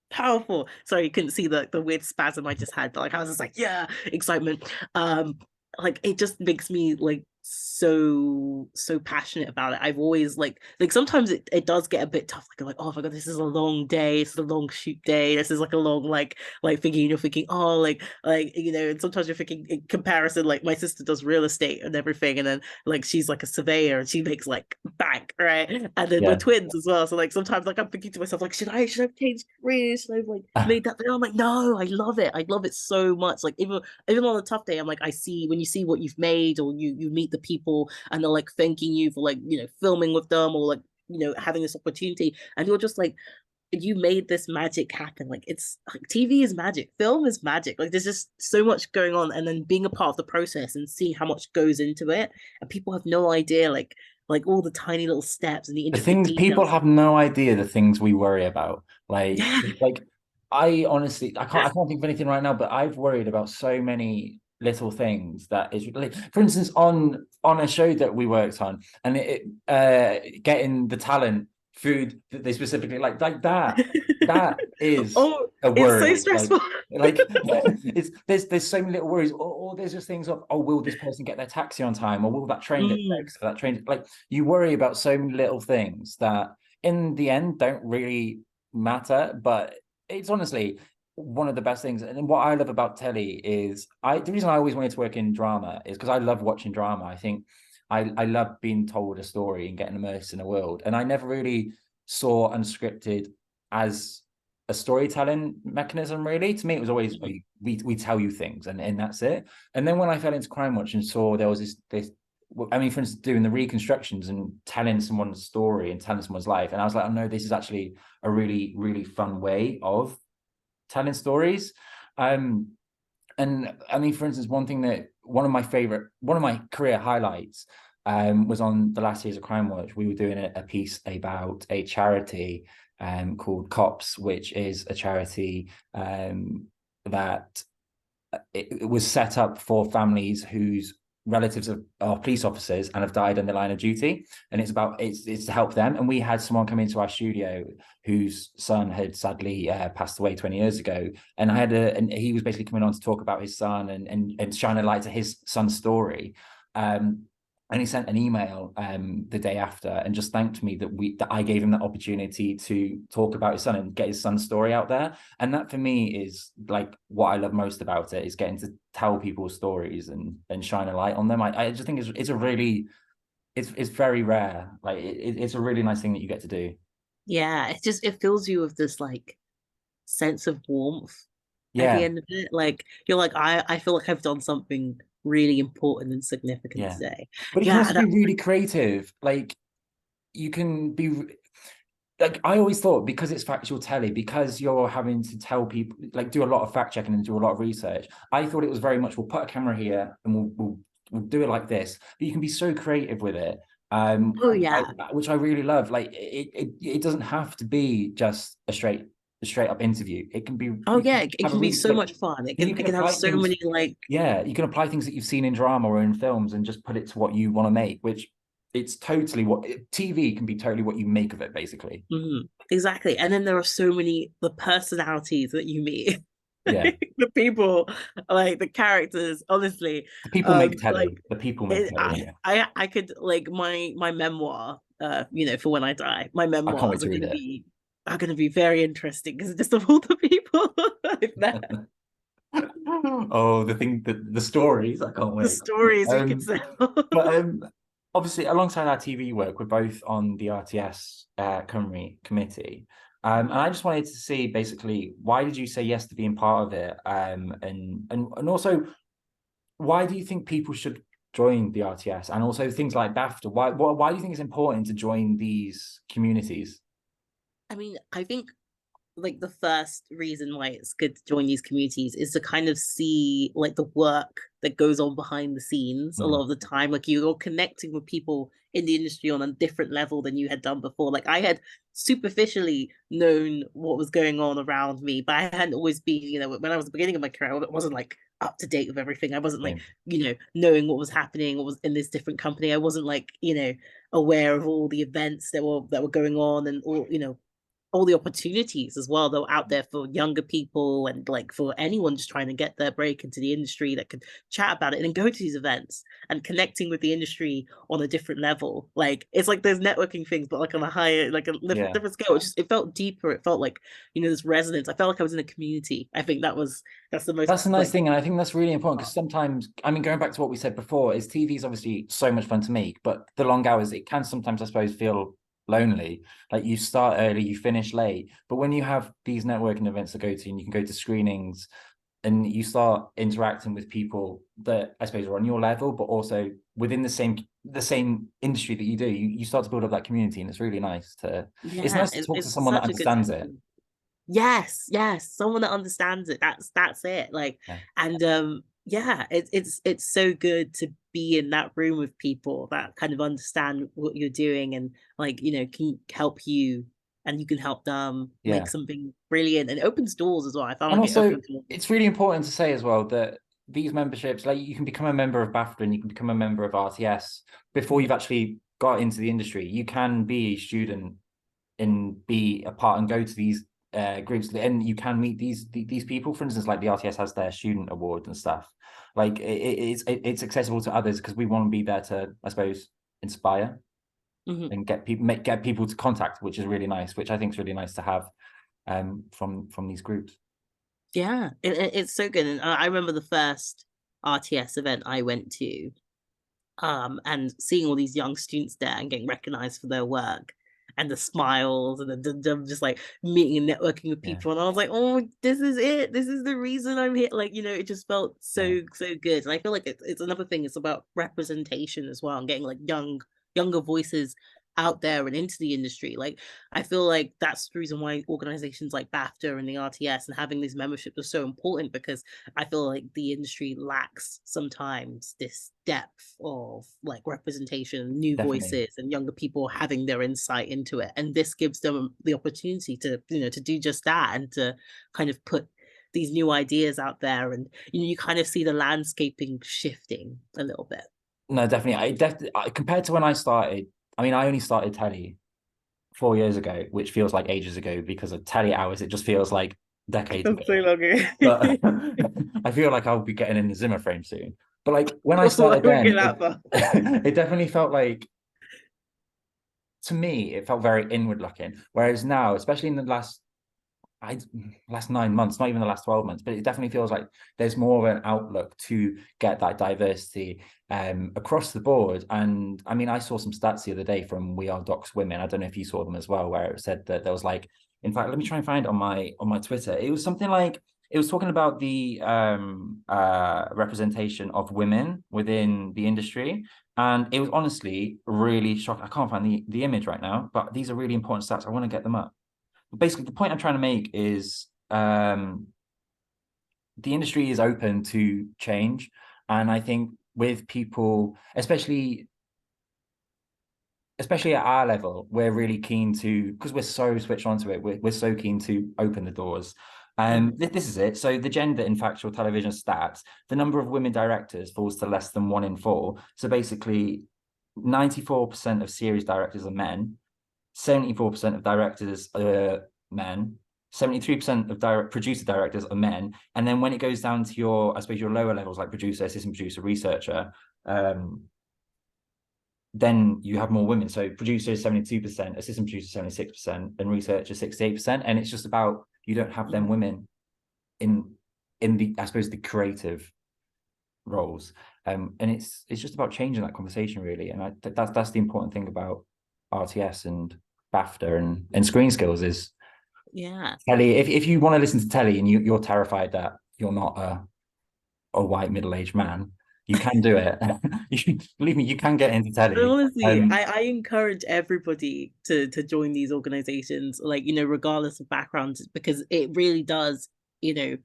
powerful. Sorry, you couldn't see the weird spasm I just had, but like, I was just like, yeah, excitement. Like, it just makes me like so passionate about it. I've always like sometimes it does get a bit tough. Like, I'm like, oh my god, this is a long day. It's a long shoot day. This is like a long like thinking, thinking, oh, and sometimes you're thinking in comparison, like, my sister does real estate and everything, and then like she's like a surveyor and she makes like bank, right? And then we're Yeah. twins as well. So like, sometimes like I'm thinking to myself, like, should I change careers? Should I have like made that? But I'm like, no, I love it. I love it so much. Like, even on a tough day, I'm like, I see, when you see what you've made, or you meet the people, and they're like thanking you for like, filming with them, or like, having this opportunity, and you're just like, you made this magic happen. Like, it's like, TV is magic, film is magic. Like, there's just so much going on, and then being a part of the process and seeing how much goes into it, and people have no idea, like all the tiny little steps and the The intricate things people details. have no idea, the things we worry about. Yeah. Like I honestly, I can't think of anything right now, but I've worried about so many little things that is like, for instance, on a show that we worked on, and getting the talent food that they specifically like that is Oh, a it's so worry. stressful. it's there's so many little worries, or there's just things of, oh, will this person get their taxi on time, or will that train get Mm. fixed, or that train, like, you worry about so many little things that in the end don't really matter. But it's honestly, one of the best things. And what I love about telly is the reason I always wanted to work in drama is because I love watching drama. I think I love being told a story and getting immersed in a world. And I never really saw unscripted as a storytelling mechanism, really. To me, it was always we tell you things and that's it. And then when I fell into Crime Watch and saw there was this I mean, for instance, doing the reconstructions and telling someone's story and telling someone's life. And I was like, oh no, this is actually a really, really fun way of telling stories. And I mean, for instance, one of my career highlights was on the last years of Crime Watch. We were doing a piece about a charity called COPS, which is a charity that it was set up for families whose relatives are police officers and have died in the line of duty, and it's to help them. And we had someone come into our studio whose son had sadly passed away 20 years ago, and and he was basically coming on to talk about his son and shine a light to his son's story. And he sent an email the day after and just thanked me that I gave him that opportunity to talk about his son and get his son's story out there. And that for me is like what I love most about it, is getting to tell people stories and shine a light on them. I just think it's very rare. Like it's a really nice thing that you get to do. Yeah, it fills you with this like sense of warmth at the Yeah, end of it. Like you're like, I feel like I've done something really important and significant yeah. today. But it can Yeah, also be really creative. Like you can be like, I always thought, because it's factual telly, because you're having to tell people, like do a lot of fact checking and do a lot of research, I thought it was very much, we'll put a camera here and we'll do it like this. But you can be so creative with it, oh yeah. which I really love. Like it doesn't have to be just a straight up interview. It can be, Oh you yeah, can it have a can be really so slick, much fun. and you It can can have apply so things. many like Yeah, you can apply things that you've seen in drama or in films and just put it to what you want to make, which it's totally what TV can be, totally what you make of it, basically. exactly. And then there are so many the personalities that you meet. Yeah. The people, like the characters, honestly. The people make Like telly. The people make telly. I could like my memoir, for when I die, my I can't wait memoirs to read it. are gonna be very interesting because just of all the people I've met, Oh, the stories. I can't the wait. stories we could Um, tell. but obviously, alongside our TV work, we're both on the RTS committee. And I just wanted to see basically, why did you say yes to being part of it? And also, why do you think people should join the RTS? And also things like BAFTA. Why do you think it's important to join these communities? I mean, I think like the first reason why it's good to join these communities is to kind of see like the work that goes on behind the scenes a lot Mm, of the time. Like you're connecting with people in the industry on a different level than you had done before. Like I had superficially known what was going on around me, but I hadn't always been, when I was the beginning of my career, I wasn't like up to date with everything. I wasn't like, same. knowing what was happening, what was in this different company. I wasn't like, aware of all the events that were going on and all the opportunities as well that were out there for younger people and like for anyone just trying to get their break into the industry that could chat about it and go to these events and connecting with the industry on a different level. Like it's like those networking things, but like on a higher, like a Yeah. different scale. It felt deeper. It felt like, this resonance. I felt like I was in a community. I think that's the most That's a nice like thing, and I think that's really important because sometimes, I mean, going back to what we said before, is TV is obviously so much fun to make, but the long hours, it can sometimes, I suppose, feel lonely. Like you start early, you finish late, but when you have these networking events to go to, and you can go to screenings, and you start interacting with people that I suppose are on your level, but also within the same industry that you do, you start to build up that community, and it's really nice to. It's yeah, nice to talk to it's someone that such a good understands it. thing. Yes, someone that understands it. That's it. Like, Yeah. and yeah, it's so good to be in that room with people that kind of understand what you're doing and like, can help you and you can help them make Yeah. something brilliant and it opens doors as well. I found And like it also, opens doors. it's really important to say as well that these memberships, like you can become a member of BAFTA and you can become a member of RTS before you've actually got into the industry. You can be a student and be a part and go to these groups, and you can meet these people. For instance, like the RTS has their student award and stuff. Like it's accessible to others because we want to be there to, I suppose, inspire Mhm. and get people to contact, which is really nice. Which I think is really nice to have from these groups. Yeah, it's so good. And I remember the first RTS event I went to, and seeing all these young students there and getting recognized for their work and the smiles and just like meeting and networking with Yeah, people. And I was like, oh, this is it. This is the reason I'm here. Like, it just felt yeah, so good. And I feel like it's another thing. It's about representation as well and getting like younger voices out there and into the industry. Like, I feel like that's the reason why organizations like BAFTA and the RTS and having these memberships are so important, because I feel like the industry lacks sometimes this depth of like representation, new definitely. voices, and younger people having their insight into it. And this gives them the opportunity to, to do just that and to kind of put these new ideas out there. And you kind of see the landscaping shifting a little bit. No, definitely. Compared to when I started, I mean, I only started telly 4 years ago, which feels like ages ago because of telly hours. It just feels like decades ago. Feels so long ago. But I feel like I'll be getting in the Zimmer frame soon. But like when I Why started would we get then, that far? it definitely felt like, to me, it felt very inward looking. Whereas now, especially in the last 9 months, not even the last 12 months, but it definitely feels like there's more of an outlook to get that diversity across the board. And I mean, I saw some stats the other day from We Are Docs Women. I don't know if you saw them as well, where it said that there was like, in fact, let me try and find it on my Twitter. It was something like, it was talking about the representation of women within the industry. And it was honestly really shocking. I can't find the image right now, but these are really important stats. I want to get them up. Basically, the point I'm trying to make is the industry is open to change. And I think with people, especially at our level, we're really keen to, because we're so switched onto it, we're so keen to open the doors. Mhm. This is it. So the gender in factual television stats, the number of women directors falls to less than 1 in 4. So basically, 94% of series directors are men, 74% of directors are men, 73% of producer directors are men. And then when it goes down to your, I suppose, your lower levels like producer, assistant producer, researcher, then you have more women. So producer is 72%, assistant producer 76%, and researcher 68%. And it's just about, you don't have them women in the, I suppose, the creative roles. And it's just about changing that conversation, really. And that's the important thing about RTS and BAFTA and screen skills is Yeah. telly. If you want to listen to telly and you're terrified that you're not a white middle-aged man, you can do it. Believe me, you can get into telly. Honestly, I encourage everybody to join these organizations, like, regardless of backgrounds, because it really does, you know, You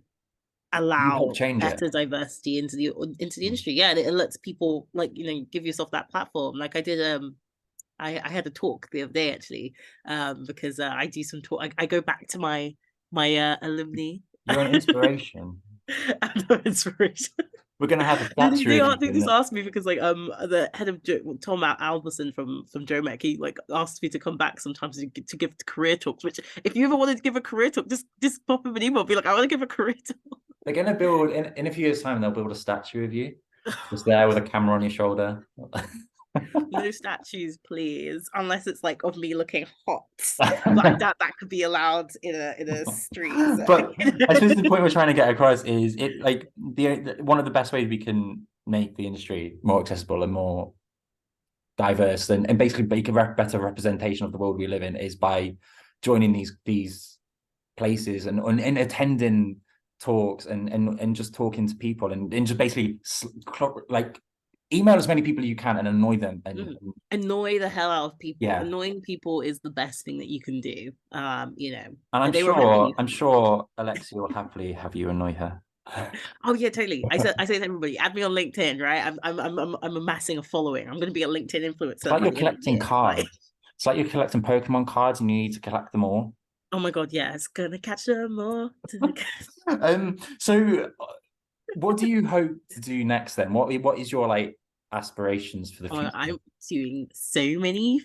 help allow change it. better diversity into the industry. Yeah, and it lets people, like, give yourself that platform. Like I did I had a talk the other day actually, because I do some talk. I go back to my alumni. You're an inspiration. I'm no inspiration. We're gonna have a They, statue they, of are- you they in just the. asked me because like the head of Tom Alberson from Jomac, he like asked me to come back sometimes to give career talks. Which, if you ever wanted to give a career talk, just pop him an email, be like, I want to give a career They're gonna build in a few years' time. They'll build a statue of you, just there with a camera on your shoulder. No statues, please, unless it's like of me looking hot. But I doubt that could be allowed in a street. So. But I suppose the point we're trying to get across is it like the one of the best ways we can make the industry more accessible and more diverse and basically make a better representation of the world we live in is by joining these places and attending talks and just talking to people and just basically like email as many people as you can and annoy them and Annoy the hell out of people. yeah. Annoying people is the best thing that you can do. And And they remember you. I'm sure Alexia will happily have you annoy her. Oh yeah, totally. I say to everybody, add me on LinkedIn, right? I'm amassing a following. I'm gonna be a LinkedIn It's influencer like by you're the end of the collecting year. Like, cards. It's like you're collecting Pokemon cards and you need to collect them all. oh my god, yeah, it's gonna catch them all. So what do you hope to do next then? What is your like aspirations for the Oh, future? I'm doing so many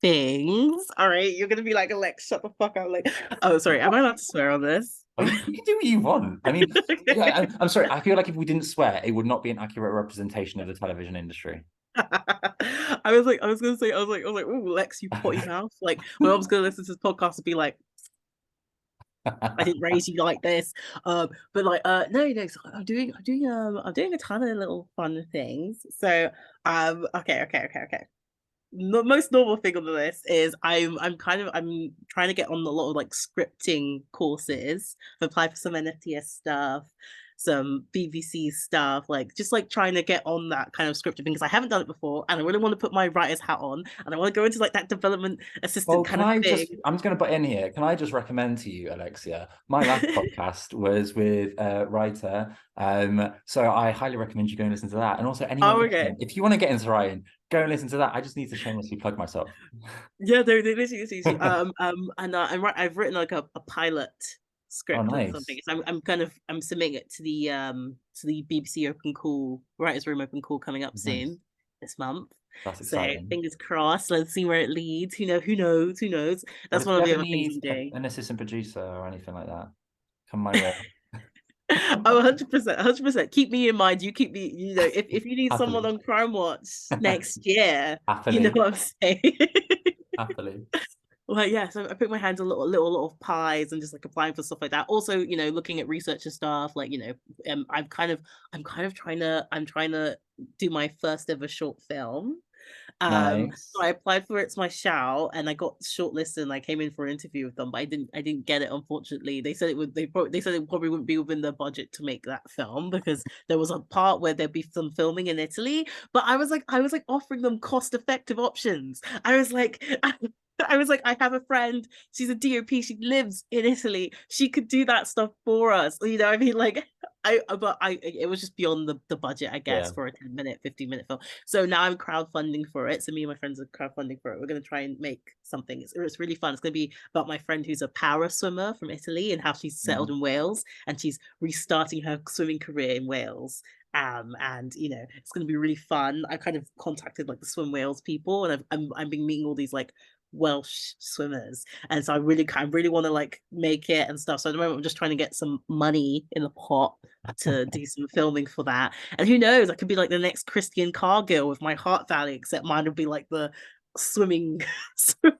things. All right, you're gonna be like, Alex, shut the fuck up. Like, oh, sorry, am I allowed to swear on this? Oh, you can do what you want. I mean, yeah, Okay. I'm sorry. I feel like if we didn't swear, it would not be an accurate representation of the television industry. I was gonna say, oh, Lex, you potty mouth. Like, when I was gonna listen to this podcast and be like, I didn't raise you like this. But like no, so I'm doing a ton of little fun things. So okay. The most normal thing on the list is I'm trying to get on a lot of like scripting courses. I've applied for some NFTS stuff, some BBC stuff, like just like trying to get on that kind of scripting thing because I haven't done it before and I really want to put my writer's hat on and I want to go into like that development Well, assistant can kind of I thing. just, I'm just going to butt in here. Can I just recommend to you, Alexia? My last podcast was with a writer. So I highly recommend you go and listen to that. And also anyone Oh, okay. listening, if you want to get into writing, go and listen to that. I just need to shamelessly plug myself. Yeah, no, literally. And I've written like a pilot Oh, script or something. nice. So I'm submitting it to the BBC Open Call Writers Room Open Call coming up Nice. soon this month. That's So exciting. fingers crossed. Let's see where it leads. Who knows? Who knows? Well, That's if one you of the ever other things need I'm doing. an assistant producer or anything like that, come my way. Oh, 100%, 100%. Keep me in mind. You keep me, if you need someone Happily. on Crime Watch next year, you know Happily. what I'm saying. Happily. Well, yeah, so I put my hands on a lot of pies and just like applying for stuff like that. Also, looking at research and stuff, like, I'm kind of trying to do my first ever short film. So Nice. I applied for It's My Shout and I got shortlisted and I came in for an interview with them, but I didn't get it, unfortunately. They said they said it probably wouldn't be within their budget to make that film because there was a part where there'd be some filming in Italy, but I was like offering them cost effective options. I was like, I was like, I have a friend. She's a DOP. She lives in Italy. She could do that stuff for us. I mean, like, it was just beyond the budget, I guess, Yeah. for a 10-minute, 15-minute film. So now I'm crowdfunding for it. So me and my friends are crowdfunding for it. We're going to try and make something. It's really fun. It's going to be about my friend who's a para swimmer from Italy and how she's settled Mm. in Wales and she's restarting her swimming career in Wales. And it's going to be really fun. I kind of contacted like the Swim Wales people, and I've been meeting all these like Welsh swimmers, and so I really want to like make it and stuff. So at the moment, I'm just trying to get some money in the pot to do some filming for that. And who knows, I could be like the next Christian Cargill with my Heart Valley, except mine would be like the swimming. swimming.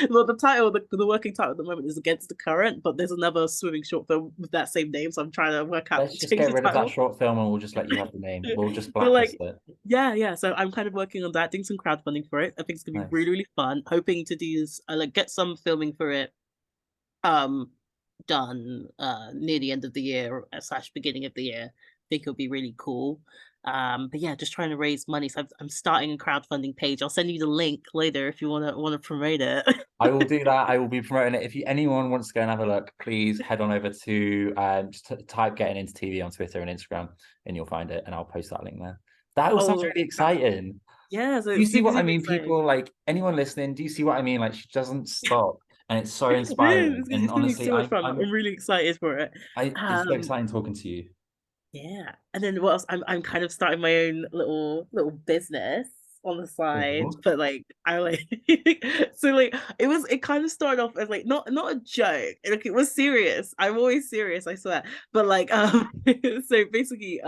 Well, the working title at the moment is Against the Current, but there's another swimming short film with that same name, so I'm trying to work out Let's just change get the rid of that title. short film and we'll just let you have the name. We'll just But blacklist like, it. yeah. So I'm kind of working on that, doing some crowdfunding for it. I think it's gonna be Nice. really, really fun. Hoping to do this, like get some filming for it, um, done near the end of the year slash beginning of the year. I think it'll be really cool. But yeah, just trying to raise money. So I'm starting a crowdfunding page. I'll send you the link later if you wanna promote it. I will do that. I will be promoting it. If anyone wants to go and have a look, please head on over to just type Getting Into TV on Twitter and Instagram, and you'll find it. And I'll post that link there. That all sounds Oh, really exciting. yeah. So Do you it's see super, what I super mean? exciting. People like anyone listening, do you see what I mean? Like she doesn't stop, and it's so It is. inspiring. And It's gonna be honestly, so much fun. I'm really excited for it. it's so Um, exciting talking to you. Yeah. And then what else? I'm kind of starting my own little business on the side. Cool. But like I like so like it kind of started off as like not a joke. Like it was serious. I'm always serious, I swear. But like so basically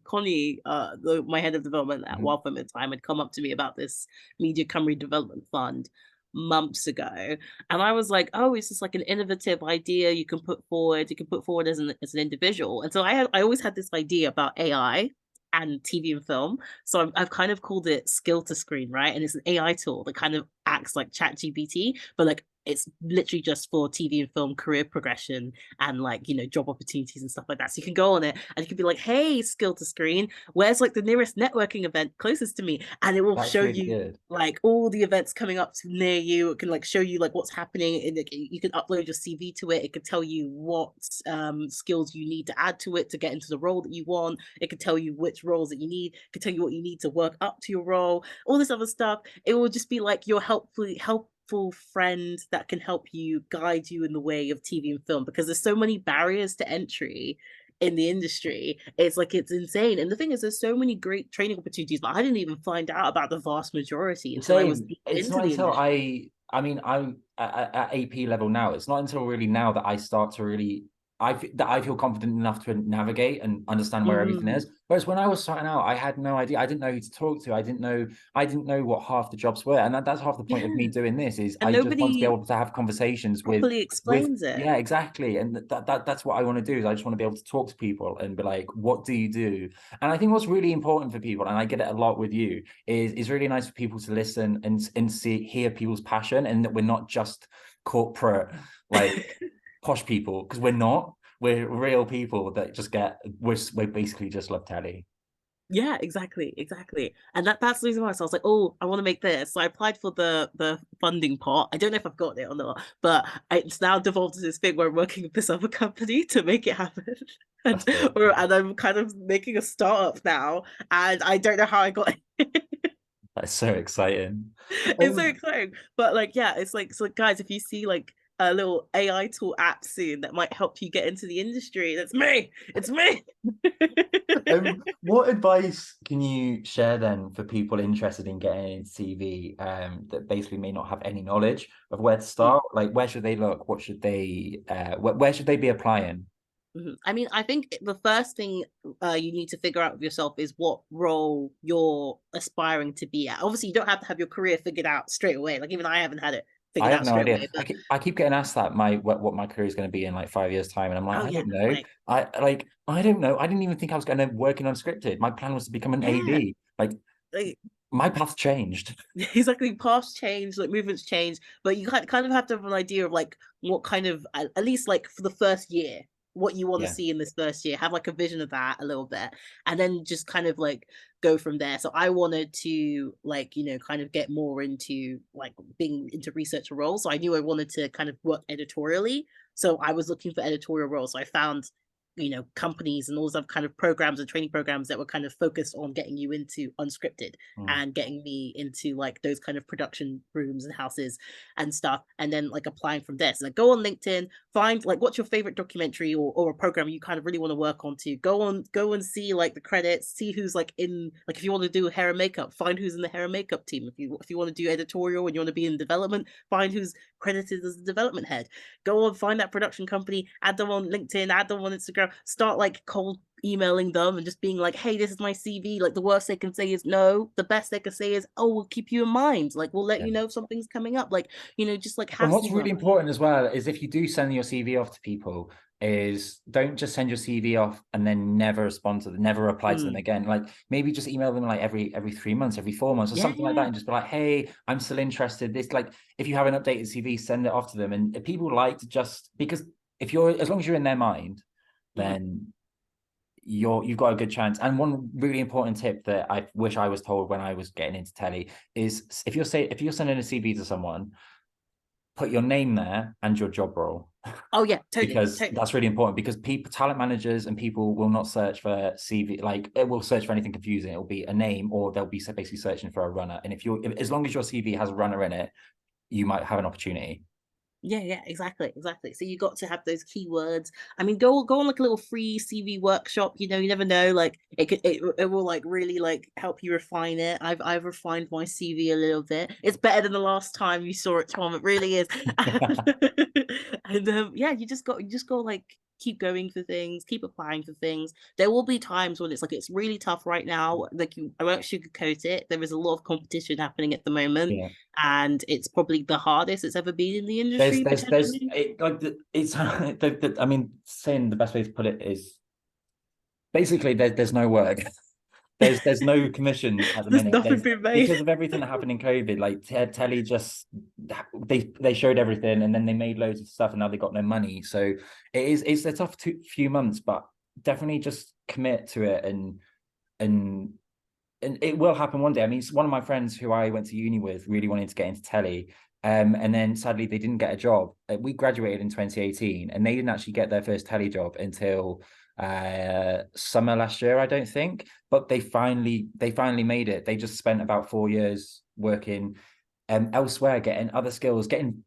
Connie, my head of development at Mhm. Wildfire at the time had come up to me about this Media Cymru Development Fund months ago, and I was like, oh, it's just like an innovative idea you can put forward. You can put forward as an individual. And so I always had this idea about AI and TV and film. So I've kind of called it Skill to Screen, right? And it's an AI tool that kind of acts like Chat GPT, but like it's literally just for TV and film career progression and like, job opportunities and stuff like that. So you can go on it and you can be like, hey, Skill to Screen, where's like the nearest networking event closest to me? And it will That's show really you good. like all the events coming up near you. It can like show you like what's happening, and you can upload your CV to it. It can tell you what skills you need to add to it to get into the role that you want. It can tell you which roles that you need. It can tell you what you need to work up to your role. All this other stuff. It will just be like your helpful friend that can help you guide you in the way of TV and film, because there's so many barriers to entry in the industry. It's like it's insane. And the thing is, there's so many great training opportunities, but I didn't even find out about the vast majority until I was Same. deep It's into not the until industry. I'm at AP level now. It's not until really now that I start to really that I feel confident enough to navigate and understand where everything Mm. is. Whereas when I was starting out, I had no idea. I didn't know who to talk to. I didn't know what half the jobs were. And that's half the point of me Yeah. doing this is And I just want to be nobody able to have conversations properly with explains it. yeah, exactly. And that's what I want to do is I just want to be able to talk to people and be like, what do you do? And I think what's really important for people, and I get it a lot with you, is really nice for people to listen and hear people's passion, and that we're not just corporate like posh people, because we're not. We're real people that just we basically just love telly. Yeah, exactly. And that's the reason why. So I was like, oh, I want to make this. So I applied for the funding part. I don't know if I've got it or not, but it's now devolved to this thing where I'm working with this other company to make it happen. And That's cool. and I'm kind of making a startup now, and I don't know how I got it. That's so exciting. It's so exciting. But like, yeah, it's like, so guys, if you see like a little AI tool app soon that might help you get into the industry, that's me. It's me. What advice can you share then for people interested in getting into TV, that basically may not have any knowledge of where to start? Like, where should they look? What should they where should they be applying? I mean, I think the first thing you need to figure out of yourself is what role you're aspiring to be at. Obviously, you don't have to have your career figured out straight away. Like even I haven't had it I figured have out no straight idea. away. But I keep getting asked that what my career is going to be in like 5 years time, and I'm like, oh I yeah, don't know. like I don't know. I didn't even think I was going to working on scripted. My plan was to become an yeah, AD. Like like my path's changed. exactly. Past change, like movements change, but you kind of have to have an idea of like what kind of at least like for the first year, what you want to Yeah. see in this first year. Have like a vision of that a little bit, and then just kind of like go from there. So I wanted to like kind of get more into like being into researcher roles. So I knew I wanted to kind of work editorially. So I was looking for editorial roles. So I found companies and all those other kind of programs and training programs that were kind of focused on getting you into unscripted Mm. and getting me into like those kind of production rooms and houses and stuff, and then like applying from there. So like go on LinkedIn, find like what's your favorite documentary or a program you kind of really want to work on to go and see like the credits, see who's like in, like if you want to do hair and makeup, find who's in the hair and makeup team. If you want to do editorial and you want to be in development, find who's credited as the development head. Go on, find that production company, add them on LinkedIn, add them on Instagram, start like cold emailing them and just being like, hey, this is my CV. Like the worst they can say is no. The best they can say is, oh, we'll keep you in mind. Like we'll let Yeah. you know if something's coming up. Like, just like And what's hassle really them. important as well is if you do send your CV off to people, is don't just send your CV off and then never respond to them, never reply to them Mm. again. Like maybe just email them like every 3 months, every 4 months, or something like that, Yeah. and just be like, hey, I'm still interested. This like if you have an updated CV, send it off to them. And people like to just because if you're as long as you're in their mind, Mm-hmm. then you've got a good chance. And one really important tip that I wish I was told when I was getting into telly is if you're sending a CV to someone, put your name there and your job role, Oh yeah, totally, because totally. that's really important, because people, talent managers and people will not search for CV, like it will search for anything confusing. It'll be a name, or they'll be basically searching for a runner. And as long as your CV has a runner in it, you might have an opportunity. Yeah, exactly. So you got to have those keywords. I mean, go on like a little free CV workshop. You never know. Like it will like really like help you refine it. I've refined my CV a little bit. It's better than the last time you saw it, Tom. It really is. And yeah, you just go like keep going for things, keep applying for things. There will be times when it's like it's really tough right now. Like I won't sugarcoat it. There is a lot of competition happening at the moment, Yeah. and it's probably the hardest it's ever been in the There's industry there's potentially. it, like it's I mean, saying the best way to put it is basically there's no work. There's no commission at the There's minute. nothing There's been made. because of everything that happened in COVID. Like Telly just they showed everything, and then they made loads of stuff, and now they got no money. So it's a tough few months, but definitely just commit to it, and it will happen one day. I mean, it's one of my friends who I went to uni with really wanted to get into telly. And then sadly they didn't get a job. We graduated in 2018, and they didn't actually get their first telly job until summer last year, I don't think. But they finally made it. They just spent about 4 years working elsewhere, getting other skills, getting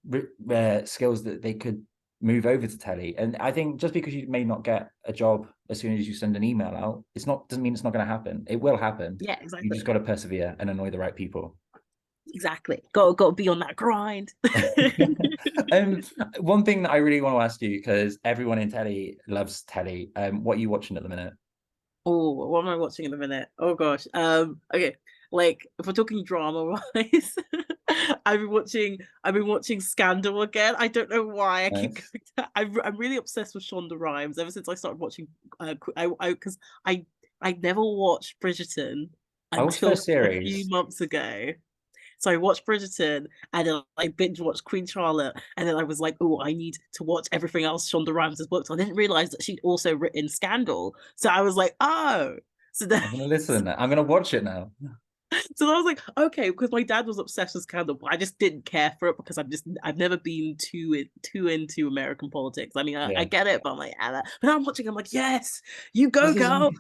skills that they could move over to telly. And I think just because you may not get a job as soon as you send an email out, doesn't mean it's not going to happen. It will happen. Yeah, You just exactly. got to persevere and annoy the right people. Exactly. Got to be on that grind. um, One thing that I really want to ask you, because everyone in telly loves telly, what are you watching at the minute? Oh, what am I watching in a minute? Oh gosh. Okay. Like if we're talking drama wise, I've been watching Scandal again. I don't know why I keep Nice. going to, I'm really obsessed with Shonda Rhimes ever since I started watching because I never watched Bridgerton I watched the until first a few series. months ago. So I watched Bridgerton and then I binge watched Queen Charlotte. And then I was like, oh, I need to watch everything else Shonda Rhimes has booked. I didn't realize that she'd also written Scandal. So I was like, oh. So then, I'm gonna listen. I'm gonna watch it now. so I was like, okay, because my dad was obsessed with Scandal, but I just didn't care for it because I've never been too into American politics. I mean, I Yeah. get it, but I'm like, but now I'm watching, I'm like, yes, you go, This is girl.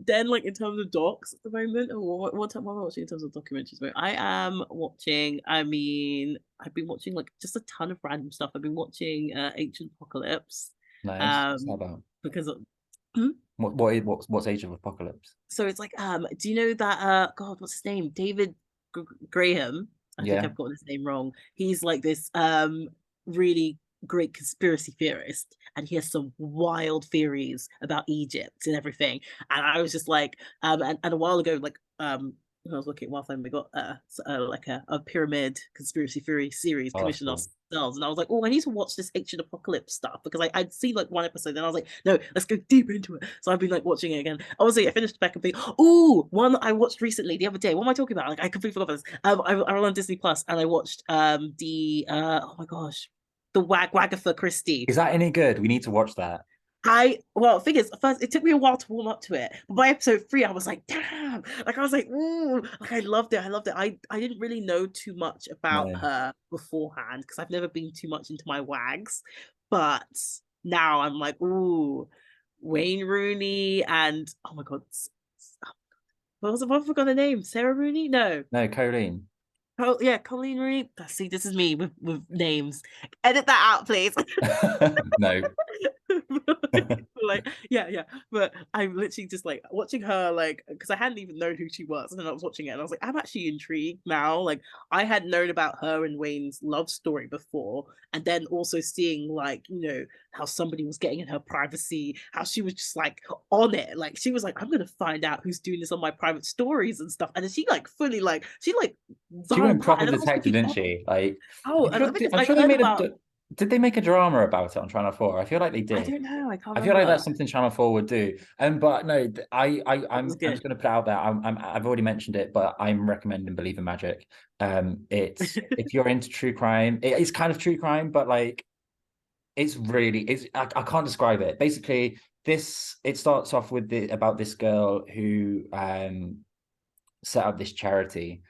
Then like in terms of docs at the moment, or what time am I watching in terms of documentaries? I am watching. I mean, I've been watching like just a ton of random stuff. I've been watching Ancient Apocalypse, nice. What's that um, about? because What's Age of Apocalypse? so it's like do you know that God, what's his name? David Graham. I think Yeah. I've gotten his name wrong. He's like this really great conspiracy theorist and he has some wild theories about Egypt and everything. And I was just like and a while ago like when I was looking at one time we got like a pyramid conspiracy theory series Oh, that's commissioned cool. ourselves, and I was like, oh, I need to watch this ancient apocalypse stuff because I'd seen like one episode, and I was like, no, let's go deep into it. So I've been like watching it again. Obviously, I finished back and think, oh, one that I watched recently the other day. What am I talking about? Like I completely forgot about this. I was on Disney Plus and I watched the oh my gosh, the Wagatha Christie. Is that any good? We need to watch that. Well, the thing is, first it took me a while to warm up to it, but by episode 3, I was like, damn, like I was like, ooh, like I loved it. I loved it. I didn't really know too much about No. her beforehand because I've never been too much into my wags, but now I'm like, ooh, Wayne Rooney and oh my god, what have I forgot the name? Sarah Rooney? No. No, Colleen. Oh yeah, Colleen Rooney. See, this is me with names. Edit that out, please. No. Like yeah, but I'm literally just like watching her like because I hadn't even known who she was, and then I was watching it and I was like, I'm actually intrigued now. Like I had known about her and Wayne's love story before, and then also seeing like how somebody was getting in her privacy, how she was just like on it, like she was like, I'm gonna find out who's doing this on my private stories and stuff, and then she like fully like she like She oh went god, proper and then I was detective, thinking, didn't oh, she? Like, oh, and the thing is, I'm I sure they heard made about. did they make a drama about it on Channel 4? I feel like they I did. don't know. I can't I feel like remember. that's something Channel 4 would do. But no, It was I'm just good. going to put it out there. I've already mentioned it, but I'm recommending Believe in Magic. It's if you're into true crime, it's kind of true crime, but like I can't describe it. Basically, it starts off with about this girl who set up this charity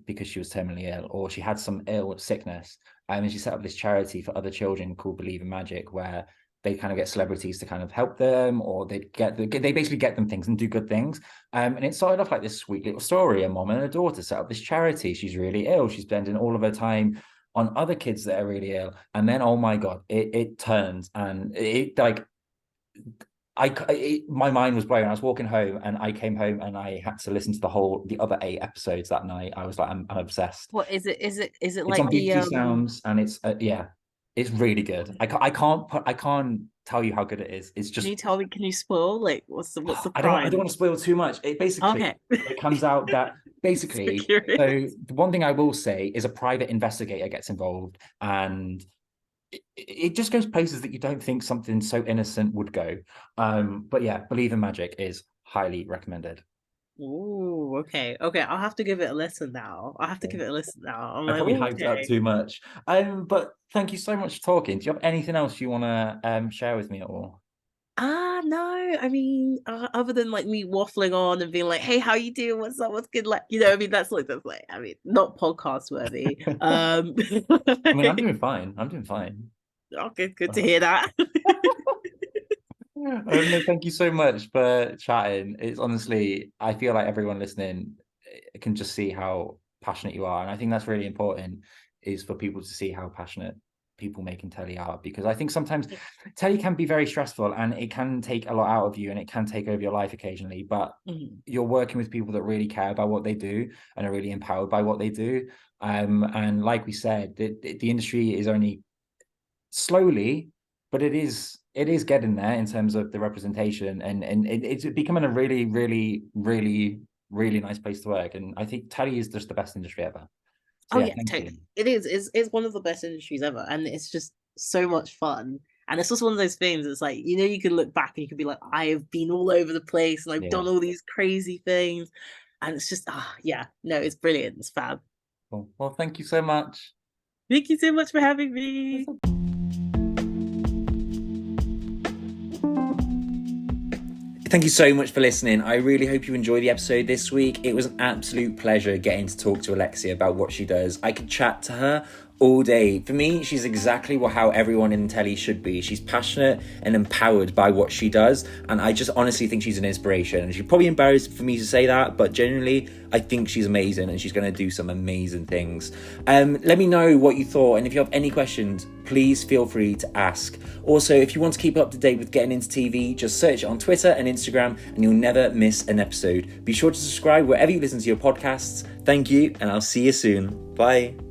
because she was terminally ill or she had some ill sickness. And she set up this charity for other children called Believe in Magic, where they kind of get celebrities to kind of help them, or they basically get them things and do good things. And it started off like this sweet little story. A mom and a daughter set up this charity. She's really ill. She's spending all of her time on other kids that are really ill. And then, oh my God, it turns and it like my mind was blown. I was walking home and I came home and I had to listen to the other 8 episodes that night. I was like, I'm obsessed. What is it? Is it It's on like the BBC Sounds and it's yeah, it's really good. I can't tell you how good it is. It's can just you tell me, can you spoil? Like what's the I don't crime? want to spoil too much. Okay. It comes out that So basically, curious. so the one thing I will say is a private investigator gets involved and it just goes places that you don't think something so innocent would go. But yeah, Believe in Magic is highly recommended. Ooh, okay. Okay, I'll have to give it a listen now. I'll have to give it a listen now. I'm I like, probably oh, hyped it up okay. too much. But thank you so much for talking. Do you have anything else you want to share with me at all? No. I mean, other than like me waffling on and being like, "Hey, how you doing? What's up? What's good?" Like, I mean, that's like, I mean, not podcast worthy. I mean, I'm doing fine. I'm doing fine. Okay, good to hear that. No, thank you so much for chatting. It's honestly, I feel like everyone listening can just see how passionate you are, and I think that's really important is for people to see how passionate people making telly are, because I think sometimes telly can be very stressful and it can take a lot out of you and it can take over your life occasionally, but you're working with people that really care about what they do and are really empowered by what they do. And like we said, the industry is only slowly, but it is getting there in terms of the representation, and it's becoming a really, really, really, really nice place to work. And I think telly is just the best industry ever. So, Oh yeah, thank you. it is. It's one of the best industries ever, and it's just so much fun. And it's just one of those things. It's like, you know, you can look back and you can be like, I have been all over the place and I've done all these crazy things, and it's just yeah, no, it's brilliant. It's fab. Cool. Well, thank you so much. Thank you so much for having me. Thank you so much for listening. I really hope you enjoyed the episode this week. It was an absolute pleasure getting to talk to Alexia about what she does. I could chat to her all day. For me, she's exactly how everyone in telly should be. She's passionate and empowered by what she does, and I just honestly think she's an inspiration. And she's probably embarrassed for me to say that, but genuinely, I think she's amazing and she's going to do some amazing things. Let me know what you thought, and if you have any questions, please feel free to ask. Also, if you want to keep up to date with getting into TV, just search it on Twitter and Instagram and you'll never miss an episode. Be sure to subscribe wherever you listen to your podcasts. Thank you, and I'll see you soon. Bye.